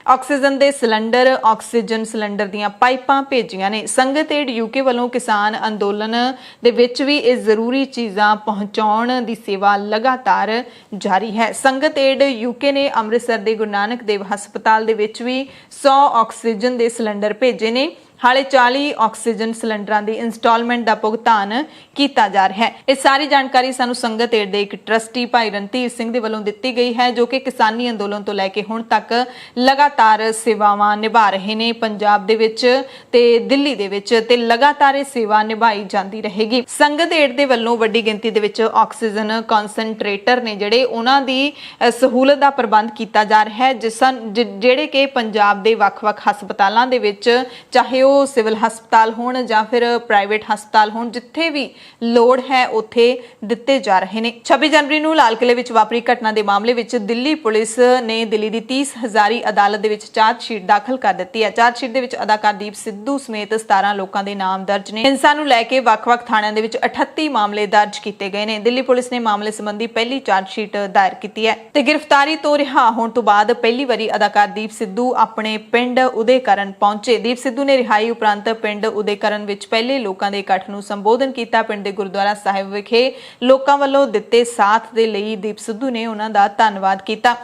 ਆਕਸੀਜਨ ਦੇ ਸਿਲੰਡਰ, ਆਕਸੀਜਨ ਸਿਲੰਡਰ ਦੀਆਂ ਪਾਈਪਾਂ ਭੇਜੀਆਂ ਨੇ। ਸੰਗਤ ਏਡ ਯੂਕੇ ਵੱਲੋਂ ਕਿਸਾਨ ਅੰਦੋਲਨ ਦੇ ਵਿੱਚ ਵੀ ਇਹ ਜ਼ਰੂਰੀ ਚੀਜ਼ਾਂ ਪਹੁੰਚਾਉਣ ਦੀ ਸੇਵਾ ਲਗਾਤਾਰ ਜਾਰੀ ਹੈ। ਸੰਗਤ ਏਡ ਯੂਕੇ ਨੇ ਅੰਮ੍ਰਿਤਸਰ ਦੇ ਗੁਰੂ ਨਾਨਕ ਦੇਵ ਹਸਪਤਾਲ ਦੇ ਵਿੱਚ ਵੀ 100 ਆਕਸੀਜਨ ਦੇ ਸਿਲੰਡਰ ਭੇਜੇ ਨੇ। ਹਾਲੇ 40 ਆਕਸੀਜਨ ਸਿਲੰਡਰਾਂ ਦੀ ਇੰਸਟਾਲਮੈਂਟ ਦਾ ਭੁਗਤਾਨ ਕੀਤਾ ਜਾ ਰਿਹਾ ਹੈ। ਇਹ ਸਾਰੀ ਜਾਣਕਾਰੀ ਸਾਨੂੰ ਸੰਗਤ ਏਡ ਦੇ ਇੱਕ ਟਰਸਟੀ ਭਾਈ ਰਣਧੀਰ ਸਿੰਘ ਦੇ ਵੱਲੋਂ ਦਿੱਤੀ ਗਈ ਹੈ, ਜੋ ਕਿ ਕਿਸਾਨੀ ਅੰਦੋਲਨ ਤੋਂ ਲੈ ਕੇ ਹੁਣ ਤੱਕ ਲਗਾਤਾਰ ਸੇਵਾਵਾਂ ਨਿਭਾ ਰਹੇ ਨੇ ਪੰਜਾਬ ਦੇ ਵਿੱਚ ਤੇ ਦਿੱਲੀ ਦੇ ਵਿੱਚ, ਤੇ ਲਗਾਤਾਰ ਇਹ ਸੇਵਾ ਨਿਭਾਈ ਜਾਂਦੀ ਰਹੇਗੀ। ਸੰਗਤ ਏਡ ਦੇ ਵੱਲੋਂ ਵੱਡੀ ਗਿਣਤੀ ਦੇ ਵਿੱਚ ਆਕਸੀਜਨ ਕਨਸੈਂਟਰੇਟਰ ਨੇ ਜਿਹੜੇ ਉਹਨਾਂ ਦੀ ਸਹੂਲਤ ਦਾ ਪ੍ਰਬੰਧ ਕੀਤਾ ਜਾ ਰਿਹਾ ਹੈ, ਜਿਹੜੇ ਕਿ ਪੰਜਾਬ ਦੇ ਵੱਖ-ਵੱਖ ਹਸਪਤਾਲਾਂ ਦੇ ਵਿੱਚ, ਚਾਹੇ ਉਹ ਉਹ ਸਿਵਲ ਹਸਪਤਾਲ ਹੋਣ ਜਾਂ ਫਿਰ ਪ੍ਰਾਈਵੇਟ ਹਸਪਤਾਲ ਹੋਣ, ਜਿੱਥੇ ਵੀ ਲੋੜ ਹੈ ਉੱਥੇ ਦਿੱਤੇ ਜਾ ਰਹੇ ਨੇ। 26 ਜਨਵਰੀ ਨੂੰ ਲਾਲ ਕਿਲੇ ਵਿੱਚ ਵਾਪਰੀ ਘਟਨਾ ਦੇ ਮਾਮਲੇ ਵਿੱਚ ਦਿੱਲੀ ਪੁਲਿਸ ਨੇ ਦਿੱਲੀ ਦੀ 30 ਹਜ਼ਾਰੀ ਅਦਾਲਤ ਦੇ ਵਿੱਚ ਚਾਰਜ ਸ਼ੀਟ ਦਾਖਲ ਕਰ ਦਿੱਤੀ ਹੈ। ਚਾਰਜ ਸ਼ੀਟ ਦੇ ਵਿੱਚ ਅਦਾਕਾਰ ਦੀਪ ਸਿੱਧੂ ਸਮੇਤ 17 ਲੋਕਾਂ ਦੇ ਨਾਮ ਦਰਜ ਨੇ। ਹਿੰਸਾ ਨੂੰ ਲੈ ਕੇ ਵੱਖ-ਵੱਖ ਥਾਣਿਆਂ ਦੇ ਵਿੱਚ 38 ਮਾਮਲੇ ਦਰਜ ਕੀਤੇ ਗਏ ਨੇ। ਦਿੱਲੀ ਪੁਲਿਸ ਨੇ ਮਾਮਲੇ ਸੰਬੰਧੀ ਪਹਿਲੀ ਚਾਰਜ ਸ਼ੀਟ ਦਾਇਰ ਕੀਤੀ ਹੈ ਤੇ ਗ੍ਰਿਫਤਾਰੀ ਤੋਂ ਰਿਹਾ ਹੋਣ ਤੋਂ ਬਾਅਦ ਪਹਿਲੀ ਵਾਰੀ ਅਦਾਕਾਰ ਦੀਪ ਸਿੱਧੂ ਆਪਣੇ ਪਿੰਡ ਉਦੇਕਰਨ ਪਹੁੰਚੇ। ਦੀਪ ਸਿੱਧੂ ਨੇ ਰਿਹਾਈ ਉਪਰੰਤ ਪਿੰਡ ਉਦੇਕਰਨ ਵਿੱਚ ਪਹਿਲੇ ਲੋਕਾਂ ਦੇ ਇਕੱਠ ਨੂੰ ਸੰਬੋਧਨ ਕੀਤਾ। ਪਿੰਡ ਦੇ ਗੁਰਦੁਆਰਾ ਸਾਹਿਬ ਵਿਖੇ ਲੋਕਾਂ ਵੱਲੋਂ ਦਿੱਤੇ ਸਾਥ ਦੇ ਲਈ ਦੀਪ ਸਿੱਧੂ ਨੇ ਉਹਨਾਂ ਦਾ ਧੰਨਵਾਦ ਕੀਤਾ।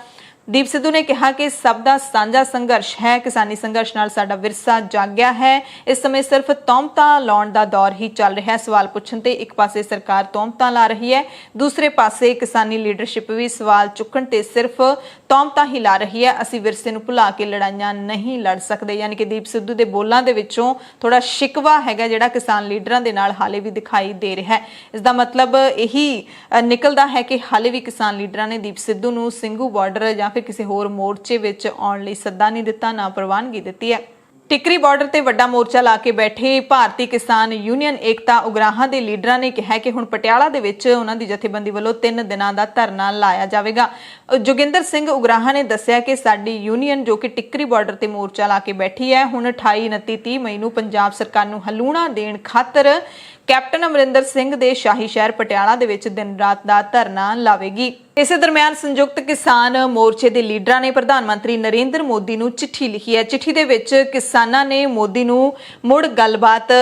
ਦੀਪ ਸਿੱਧੂ ਨੇ ਕਿਹਾ ਕਿ ਸਭ ਦਾ ਸਾਂਝਾ ਸੰਘਰਸ਼ ਹੈ, ਕਿਸਾਨੀ ਸੰਘਰਸ਼ ਨਾਲ ਸਾਡਾ ਵਿਰਸਾ ਜਾਗਿਆ ਹੈ। ਇਸ ਸਮੇਂ ਸਿਰਫ ਤੌਹਮਤਾਂ ਲਾਉਣ ਦਾ ਦੌਰ ਹੀ ਚੱਲ ਰਿਹਾ ਹੈ। ਸਵਾਲ ਪੁੱਛਣ ਤੇ ਇੱਕ ਪਾਸੇ ਸਰਕਾਰ ਤੌਹਮਤਾਂ ਲਾ ਰਹੀ ਹੈ, ਦੂਸਰੇ ਪਾਸੇ ਕਿਸਾਨੀ ਲੀਡਰਸ਼ਿਪ ਵੀ ਸਵਾਲ ਚੁੱਕਣ ਤੇ ਸਿਰਫ ਤੌਹਮਤਾਂ ਹੀ ਲਾ ਰਹੀ ਹੈ। ਅਸੀਂ ਵਿਰਸੇ ਨੂੰ ਭੁਲਾ ਕੇ ਲੜਾਈਆਂ ਨਹੀਂ ਲੜ ਸਕਦੇ। ਯਾਨੀ ਕਿ ਦੀਪ ਸਿੱਧੂ ਦੇ ਬੋਲਾਂ ਦੇ ਵਿੱਚੋਂ ਥੋੜਾ ਸ਼ਿਕਵਾ ਹੈਗਾ ਜਿਹੜਾ ਕਿਸਾਨ ਲੀਡਰਾਂ ਦੇ ਨਾਲ ਹਾਲੇ ਵੀ ਦਿਖਾਈ ਦੇ ਰਿਹਾ ਹੈ। ਇਸ ਦਾ ਮਤਲਬ ਇਹੀ ਨਿਕਲਦਾ ਹੈ ਕਿ ਹਾਲੇ ਵੀ ਕਿਸਾਨ ਲੀਡਰਾਂ ਨੇ ਦੀਪ ਸਿੱਧੂ ਨੂੰ ਸਿੰਘੂ ਬਾਰਡਰ ਜਾਂ ਕਿਸੇ ਹੋਰ ਮੋਰਚੇ ਵਿੱਚ ਆਉਣ ਲਈ ਸੱਦਾ ਨਹੀਂ ਦਿੱਤਾ, ਨਾ ਪ੍ਰਵਾਨਗੀ ਦਿੱਤੀ ਹੈ। ਟਿੱਕਰੀ ਬਾਰਡਰ ਤੇ ਵੱਡਾ ਮੋਰਚਾ ਲਾ ਕੇ ਬੈਠੇ ਭਾਰਤੀ ਕਿਸਾਨ ਯੂਨੀਅਨ ਏਕਤਾ ਉਗਰਾਹਾਂ ਦੇ ਲੀਡਰਾਂ ਨੇ ਕਿਹਾ ਕਿ ਹੁਣ ਪਟਿਆਲਾ ਦੇ ਵਿੱਚ ਉਹਨਾਂ ਦੀ ਜਥੇਬੰਦੀ ਵੱਲੋਂ 3 ਦਿਨਾਂ ਦਾ ਧਰਨਾ ਲਾਇਆ ਜਾਵੇਗਾ। ਜੋਗਿੰਦਰ ਸਿੰਘ ਉਗਰਾਹਾਂ ਨੇ ਦੱਸਿਆ ਕਿ ਸਾਡੀ ਯੂਨੀਅਨ ਜੋ ਕਿ ਟਿੱਕਰੀ ਬਾਰਡਰ ਤੇ ਮੋਰਚਾ ਲਾ ਕੇ ਬੈਠੀ ਹੈ, ਹੁਣ 28, 29, 30 ਮਈ ਨੂੰ ਪੰਜਾਬ ਸਰਕਾਰ ਨੂੰ ਹਲੂਣਾ ਦੇਣ ਖਾਤਰ ਕੈਪਟਨ ਅਮਰਿੰਦਰ ਸਿੰਘ ਦੇ ਸ਼ਾਹੀ ਸ਼ਹਿਰ ਪਟਿਆਲਾ ਦੇ ਵਿੱਚ ਦਿਨ ਰਾਤ ਦਾ ਧਰਨਾ ਲਾਵੇਗੀ। ਇਸੇ ਦਰਮਿਆਨ ਸੰਯੁਕਤ ਕਿਸਾਨ ਮੋਰਚੇ ਦੇ ਲੀਡਰਾਂ ਨੇ ਪ੍ਰਧਾਨ ਮੰਤਰੀ ਨਰਿੰਦਰ ਮੋਦੀ ਨੂੰ ਚਿੱਠੀ ਲਿਖੀ ਹੈ। ਚਿੱਠੀ ਦੇ ਵਿੱਚ ਕਿਸਾਨਾਂ ਨੇ ਮੋਦੀ ਨੂੰ ਮੁੜ ਗੱਲਬਾਤ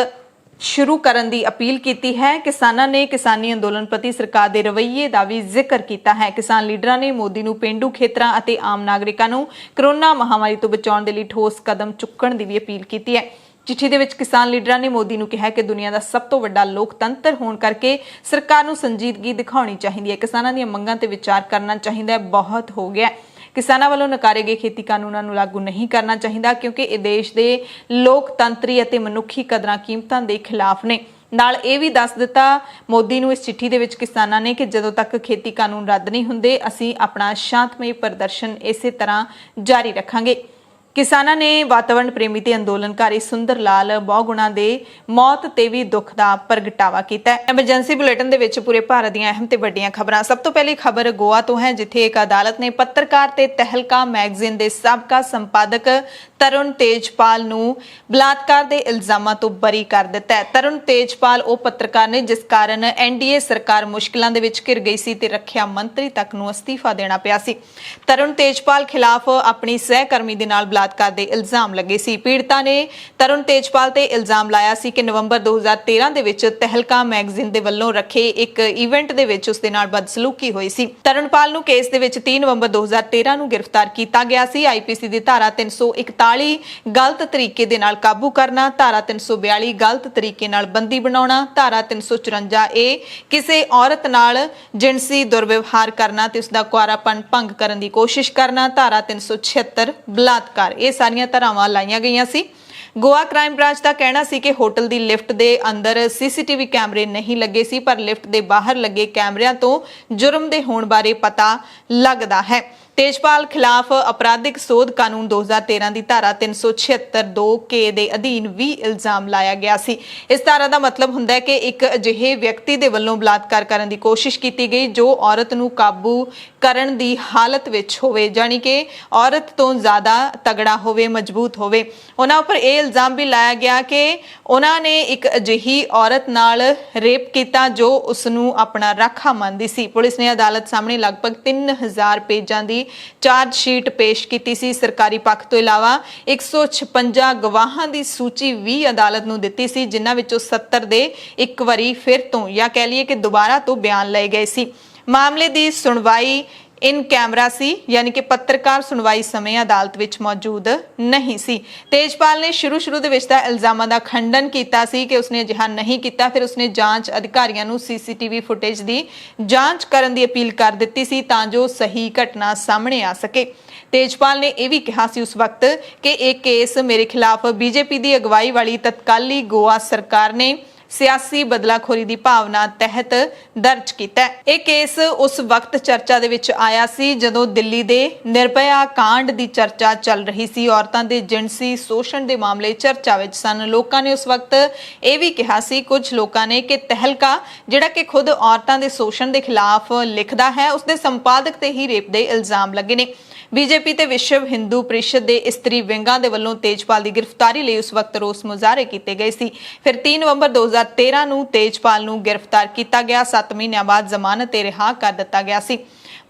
ਸ਼ੁਰੂ ਕਰਨ ਦੀ ਅਪੀਲ ਕੀਤੀ ਹੈ। ਕਿਸਾਨਾਂ ਨੇ ਕਿਸਾਨੀ ਅੰਦੋਲਨ ਪ੍ਰਤੀ ਸਰਕਾਰ ਦੇ ਰਵੱਈਏ ਦਾ ਵੀ ਜ਼ਿਕਰ ਕੀਤਾ ਹੈ। ਕਿਸਾਨ ਲੀਡਰਾਂ ਨੇ ਮੋਦੀ ਨੂੰ ਪੇਂਡੂ ਖੇਤਰਾਂ ਅਤੇ ਆਮ ਨਾਗਰਿਕਾਂ ਨੂੰ ਕਰੋਨਾ ਮਹਾਮਾਰੀ ਤੋਂ ਬਚਾਉਣ ਦੇ ਲਈ ਠੋਸ ਕਦਮ ਚੁੱਕਣ ਦੀ ਵੀ ਅਪੀਲ ਕੀਤੀ ਹੈ। ਚਿੱਠੀ ਦੇ ਵਿੱਚ ਕਿਸਾਨ ਲੀਡਰਾਂ ਨੇ ਮੋਦੀ ਨੂੰ ਕਿਹਾ ਕਿ ਦੁਨੀਆ ਦਾ ਸਭ ਤੋਂ ਵੱਡਾ ਲੋਕਤੰਤਰ ਹੋਣ ਕਰਕੇ ਸਰਕਾਰ ਨੂੰ ਸੰਜੀਦਗੀ ਦਿਖਾਉਣੀ ਚਾਹੀਦੀ ਹੈ, ਕਿਸਾਨਾਂ ਦੀਆਂ ਮੰਗਾਂ ਤੇ ਵਿਚਾਰ ਕਰਨਾ ਚਾਹੀਦਾ ਹੈ। ਬਹੁਤ ਹੋ ਗਿਆ, ਕਿਸਾਨਾਂ ਵੱਲੋਂ ਨਕਾਰੇ ਗਏ ਖੇਤੀ ਕਾਨੂੰਨਾਂ ਨੂੰ ਲਾਗੂ ਨਹੀਂ ਕਰਨਾ ਚਾਹੀਦਾ ਕਿਉਂਕਿ ਇਹ ਦੇਸ਼ ਦੇ ਲੋਕਤੰਤਰੀ ਅਤੇ ਮਨੁੱਖੀ ਕਦਰਾਂ ਕੀਮਤਾਂ ਦੇ ਖਿਲਾਫ ਨੇ। ਨਾਲ ਇਹ ਵੀ ਦੱਸ ਦਿੱਤਾ ਮੋਦੀ ਨੂੰ ਇਸ ਚਿੱਠੀ ਦੇ ਵਿੱਚ ਕਿਸਾਨਾਂ ਨੇ ਕਿ ਜਦੋਂ ਤੱਕ ਖੇਤੀ ਕਾਨੂੰਨ ਰੱਦ ਨਹੀਂ ਹੁੰਦੇ ਅਸੀਂ ਆਪਣਾ ਸ਼ਾਂਤਮਈ ਪ੍ਰਦਰਸ਼ਨ ਇਸੇ ਤਰ੍ਹਾਂ ਜਾਰੀ ਰੱਖਾਂਗੇ। ਕਿਸਾਨਾਂ ਨੇ ਵਾਤਾਵਰਣ ਪ੍ਰੇਮੀ ਤੇ ਅੰਦੋਲਨਕਾਰੀ ਸੁੰਦਰ ਲਾਲ ਬਹੁਗੁਣਾ ਦੇ ਮੌਤ ਤੇ ਵੀ ਦੁੱਖ ਦਾ ਪ੍ਰਗਟਾਵਾ ਕੀਤਾ ਹੈ। ਐਮਰਜੈਂਸੀ ਬੁਲੇਟਿਨ ਦੇ ਵਿੱਚ ਪੂਰੇ ਭਾਰਤ ਦੀਆਂ ਅਹਿਮ ਤੇ ਵੱਡੀਆਂ ਖਬਰਾਂ। ਸਭ ਤੋਂ ਪਹਿਲੀ ਖਬਰ ਗੋਆ ਤੋਂ ਹੈ, ਜਿੱਥੇ ਇੱਕ ਅਦਾਲਤ ਨੇ ਪੱਤਰਕਾਰ ਤੇ ਤਹਿਲਕਾ ਮੈਗਜ਼ੀਨ ਦੇ ਸਾਬਕਾ ਸੰਪਾਦਕ ਤਰੁਣ ਤੇਜਪਾਲ ਨੂੰ ਬਲਾਤਕਾਰ ਦੇ ਇਲਜ਼ਾਮਾਂ ਤੋਂ ਬਰੀ ਕਰ ਦਿੱਤਾ ਹੈ। ਤਰੁਣ ਤੇਜਪਾਲ ਉਹ ਪੱਤਰਕਾਰ ਨੇ ਜਿਸ ਕਾਰਨ ਐਨਡੀਏ ਸਰਕਾਰ ਮੁਸ਼ਕਲਾਂ ਦੇ ਵਿੱਚ ਘਿਰ ਗਈ ਸੀ ਤੇ ਰੱਖਿਆ ਮੰਤਰੀ ਤੱਕ ਨੂੰ ਅਸਤੀਫਾ ਦੇਣਾ ਪਿਆ ਸੀ। ਤਰੁਣ ਤੇਜਪਾਲ ਖਿਲਾਫ ਆਪਣੀ ਸਹਿਕਰਮੀ ਦੇ ਨਾਲ ਬਲਾਤਕਾਰ ਦੇ ਇਲਜ਼ਾਮ ਲੱਗੇ ਸੀ। ਪੀੜਤਾ ਨੇ ਤਰੁਣ ਤੇਜਪਾਲ ਤੇ ਇਲਜ਼ਾਮ ਲਾਇਆ ਸੀ ਕਿ ਨਵੰਬਰ 2013 ਦੇ ਵਿੱਚ ਤਹਿਲਕਾ ਮੈਗਜ਼ੀਨ ਦੇ ਵੱਲੋਂ ਰੱਖੇ ਇੱਕ ਇਵੈਂਟ ਦੇ ਵਿੱਚ ਉਸ ਦੇ ਨਾਲ ਬਦਸਲੂਕੀ ਹੋਈ ਸੀ। ਤਰੁਣਪਾਲ ਨੂੰ ਕੇਸ ਦੇ ਵਿੱਚ 3 ਨਵੰਬਰ 2013 ਨੂੰ ਗ੍ਰਿਫਤਾਰ ਕੀਤਾ ਗਿਆ ਸੀ। ਆਈਪੀਸੀ ਦੀ ਧਾਰਾ 341 ਗਲਤ ਤਰੀਕੇ ਦੇ ਨਾਲ ਕਾਬੂ ਕਰਨਾ, ਧਾਰਾ 342 ਗਲਤ ਤਰੀਕੇ ਨਾਲ ਬੰਦੀ ਬਣਾਉਣਾ, ਧਾਰਾ 354A ਕਿਸੇ ਔਰਤ ਨਾਲ ਜਿਨਸੀ ਦੁਰਵਿਵਹਾਰ ਕਰਨਾ ਤੇ ਉਸ ਦਾ ਕੁਆਰਾਪਣ ਭੰਗ ਕਰਨ ਦੀ ਕੋਸ਼ਿਸ਼ ਕਰਨਾ, ਧਾਰਾ 376 ਬਲਾਤਕਾਰ, ਇਹ ਸਾਰੀਆਂ ਧਾਰਾਵਾਂ ਲਾਈਆਂ ਗਈਆਂ ਸੀ। ਗੋਆ ਕ੍ਰਾਈਮ ਬ੍ਰਾਂਚ ਦਾ ਕਹਿਣਾ ਸੀ ਕਿ ਹੋਟਲ ਦੀ ਲਿਫਟ ਦੇ ਅੰਦਰ ਸੀਸੀਟੀਵੀ ਕੈਮਰੇ ਨਹੀਂ ਲੱਗੇ ਸੀ, ਪਰ ਲਿਫਟ ਦੇ ਬਾਹਰ ਲੱਗੇ ਕੈਮਰਿਆਂ ਤੋਂ ਜੁਰਮ ਦੇ ਹੋਣ ਬਾਰੇ ਪਤਾ ਲੱਗਦਾ ਹੈ। ਤੇਜਪਾਲ ਖਿਲਾਫ ਅਪਰਾਧਿਕ ਸੋਧ ਕਾਨੂੰਨ 2013 ਦੀ ਧਾਰਾ 376(2) ਦੇ ਅਧੀਨ ਵੀ ਇਲਜ਼ਾਮ ਲਾਇਆ ਗਿਆ ਸੀ। ਇਸ ਧਾਰਾ ਦਾ ਮਤਲਬ ਹੁੰਦਾ ਹੈ ਕਿ ਇੱਕ ਅਜਿਹੇ ਵਿਅਕਤੀ ਦੇ ਵੱਲੋਂ ਬਲਾਤਕਾਰ ਕਰਨ ਦੀ ਕੋਸ਼ਿਸ਼ ਕੀਤੀ ਗਈ ਜੋ ਔਰਤ ਨੂੰ ਕਾਬੂ ਕਰਨ ਦੀ ਹਾਲਤ ਵਿੱਚ ਹੋਵੇ, ਜਾਣੀ ਕਿ ਔਰਤ ਤੋਂ ਜ਼ਿਆਦਾ ਤਗੜਾ ਹੋਵੇ, ਮਜ਼ਬੂਤ ਹੋਵੇ। ਉਹਨਾਂ ਉੱਪਰ ਇਹ ਇਲਜ਼ਾਮ ਵੀ ਲਾਇਆ ਗਿਆ ਕਿ ਉਹਨਾਂ ਨੇ ਇੱਕ ਅਜਿਹੀ ਔਰਤ ਨਾਲ ਰੇਪ ਕੀਤਾ ਜੋ ਉਸ ਨੂੰ ਆਪਣਾ ਰਾਖਾ ਮੰਨਦੀ ਸੀ। ਪੁਲਿਸ ਨੇ ਅਦਾਲਤ ਸਾਹਮਣੇ ਲਗਭਗ 3000 ਪੇਜਾਂ ਦੀ ਚਾਰਜ ਸ਼ੀਟ ਪੇਸ਼ ਕੀਤੀ ਸੀ। ਸਰਕਾਰੀ ਪੱਖ ਤੋਂ ਇਲਾਵਾ 156 ਗਵਾਹਾਂ ਦੀ ਸੂਚੀ ਵੀ ਅਦਾਲਤ ਨੂੰ ਦਿੱਤੀ ਸੀ, ਜਿਨ੍ਹਾਂ ਵਿੱਚੋਂ 70 ਦੇ ਇੱਕ ਵਾਰੀ ਫਿਰ ਤੋਂ ਜਾਂ ਕਹਿ ਲਈਏ ਕਿ ਦੁਬਾਰਾ ਤੋਂ ਬਿਆਨ ਲਏ ਗਏ ਸੀ। ਮਾਮਲੇ ਦੀ ਸੁਣਵਾਈ ਇਨ ਕੈਮਰਾ ਸੀ, ਯਾਨੀ ਕਿ ਪੱਤਰਕਾਰ ਸੁਣਵਾਈ ਸਮੇਂ ਅਦਾਲਤ ਵਿੱਚ ਮੌਜੂਦ ਨਹੀਂ ਸੀ। ਤੇਜਪਾਲ ਨੇ ਸ਼ੁਰੂ ਦੇ ਵਿੱਚ ਤਾਂ ਇਲਜ਼ਾਮਾਂ ਦਾ ਖੰਡਨ ਕੀਤਾ ਸੀ ਕਿ ਉਸਨੇ ਅਜਿਹਾ ਨਹੀਂ ਕੀਤਾ। ਫਿਰ ਉਸਨੇ ਜਾਂਚ ਅਧਿਕਾਰੀਆਂ ਨੂੰ ਸੀਸੀਟੀਵੀ ਫੁਟੇਜ ਦੀ ਜਾਂਚ ਕਰਨ ਦੀ ਅਪੀਲ ਕਰ ਦਿੱਤੀ ਸੀ ਤਾਂ ਜੋ ਸਹੀ ਘਟਨਾ ਸਾਹਮਣੇ ਆ ਸਕੇ। ਤੇਜਪਾਲ ਨੇ ਇਹ ਵੀ ਕਿਹਾ ਸੀ ਉਸ ਵਕਤ ਕਿ ਇਹ ਕੇਸ ਮੇਰੇ ਖਿਲਾਫ ਬੀਜੇਪੀ ਦੀ ਅਗਵਾਈ ਵਾਲੀ ਤਤਕਾਲੀ ਗੋਆ ਸਰਕਾਰ ਨੇ ਸਿਆਸੀ ਬਦਲਾਖੋਰੀ ਦੀ ਭਾਵਨਾ ਤਹਿਤ ਦਰਜ ਕੀਤਾ ਹੈ। ਇਹ ਕੇਸ ਉਸ ਵਕਤ ਚਰਚਾ ਦੇ ਵਿੱਚ ਆਇਆ ਸੀ ਜਦੋਂ ਦਿੱਲੀ ਦੇ ਨਿਰਭਇਆ ਕਾਂਡ ਦੀ ਚਰਚਾ ਚੱਲ ਰਹੀ ਸੀ। ਔਰਤਾਂ ਦੇ ਜਿਨਸੀ ਸ਼ੋਸ਼ਣ ਦੇ ਮਾਮਲੇ ਚਰਚਾ ਵਿੱਚ ਸਨ। ਲੋਕਾਂ ਨੇ ਉਸ ਵਕਤ ਇਹ ਵੀ ਕਿਹਾ ਸੀ, ਕੁਝ ਲੋਕਾਂ ਨੇ, ਕਿ ਤਹਿਲਕਾ ਜਿਹੜਾ ਕਿ ਖੁਦ ਔਰਤਾਂ ਦੇ ਸ਼ੋਸ਼ਣ ਦੇ ਖਿਲਾਫ ਲਿਖਦਾ ਹੈ, ਉਸਦੇ ਸੰਪਾਦਕ ਤੇ ਹੀ ਰੇਪ ਦੇ ਇਲਜ਼ਾਮ ਲੱਗੇ ਨੇ। ਬੀਜੇਪੀ ਤੇ ਵਿਸ਼ਵ ਹਿੰਦੂ ਪ੍ਰੀਸ਼ਦ ਦੇ ਇਸਤਰੀ ਵਿੰਗਾਂ ਦੇ ਵੱਲੋਂ ਤੇਜਪਾਲ ਦੀ ਗ੍ਰਿਫਤਾਰੀ ਲਈ ਉਸ ਵਕਤ ਰੋਸ ਮੁਜ਼ਾਹਰੇ ਕੀਤੇ ਗਏ ਸੀ। ਫਿਰ 3 ਨਵੰਬਰ 2013 ਨੂੰ ਤੇਜਪਾਲ ਨੂੰ ਗ੍ਰਿਫਤਾਰ ਕੀਤਾ ਗਿਆ। 7 ਮਹੀਨਿਆਂ ਬਾਅਦ ਜ਼ਮਾਨਤ ਤੇ ਰਿਹਾ ਕਰ ਦਿੱਤਾ ਗਿਆ ਸੀ।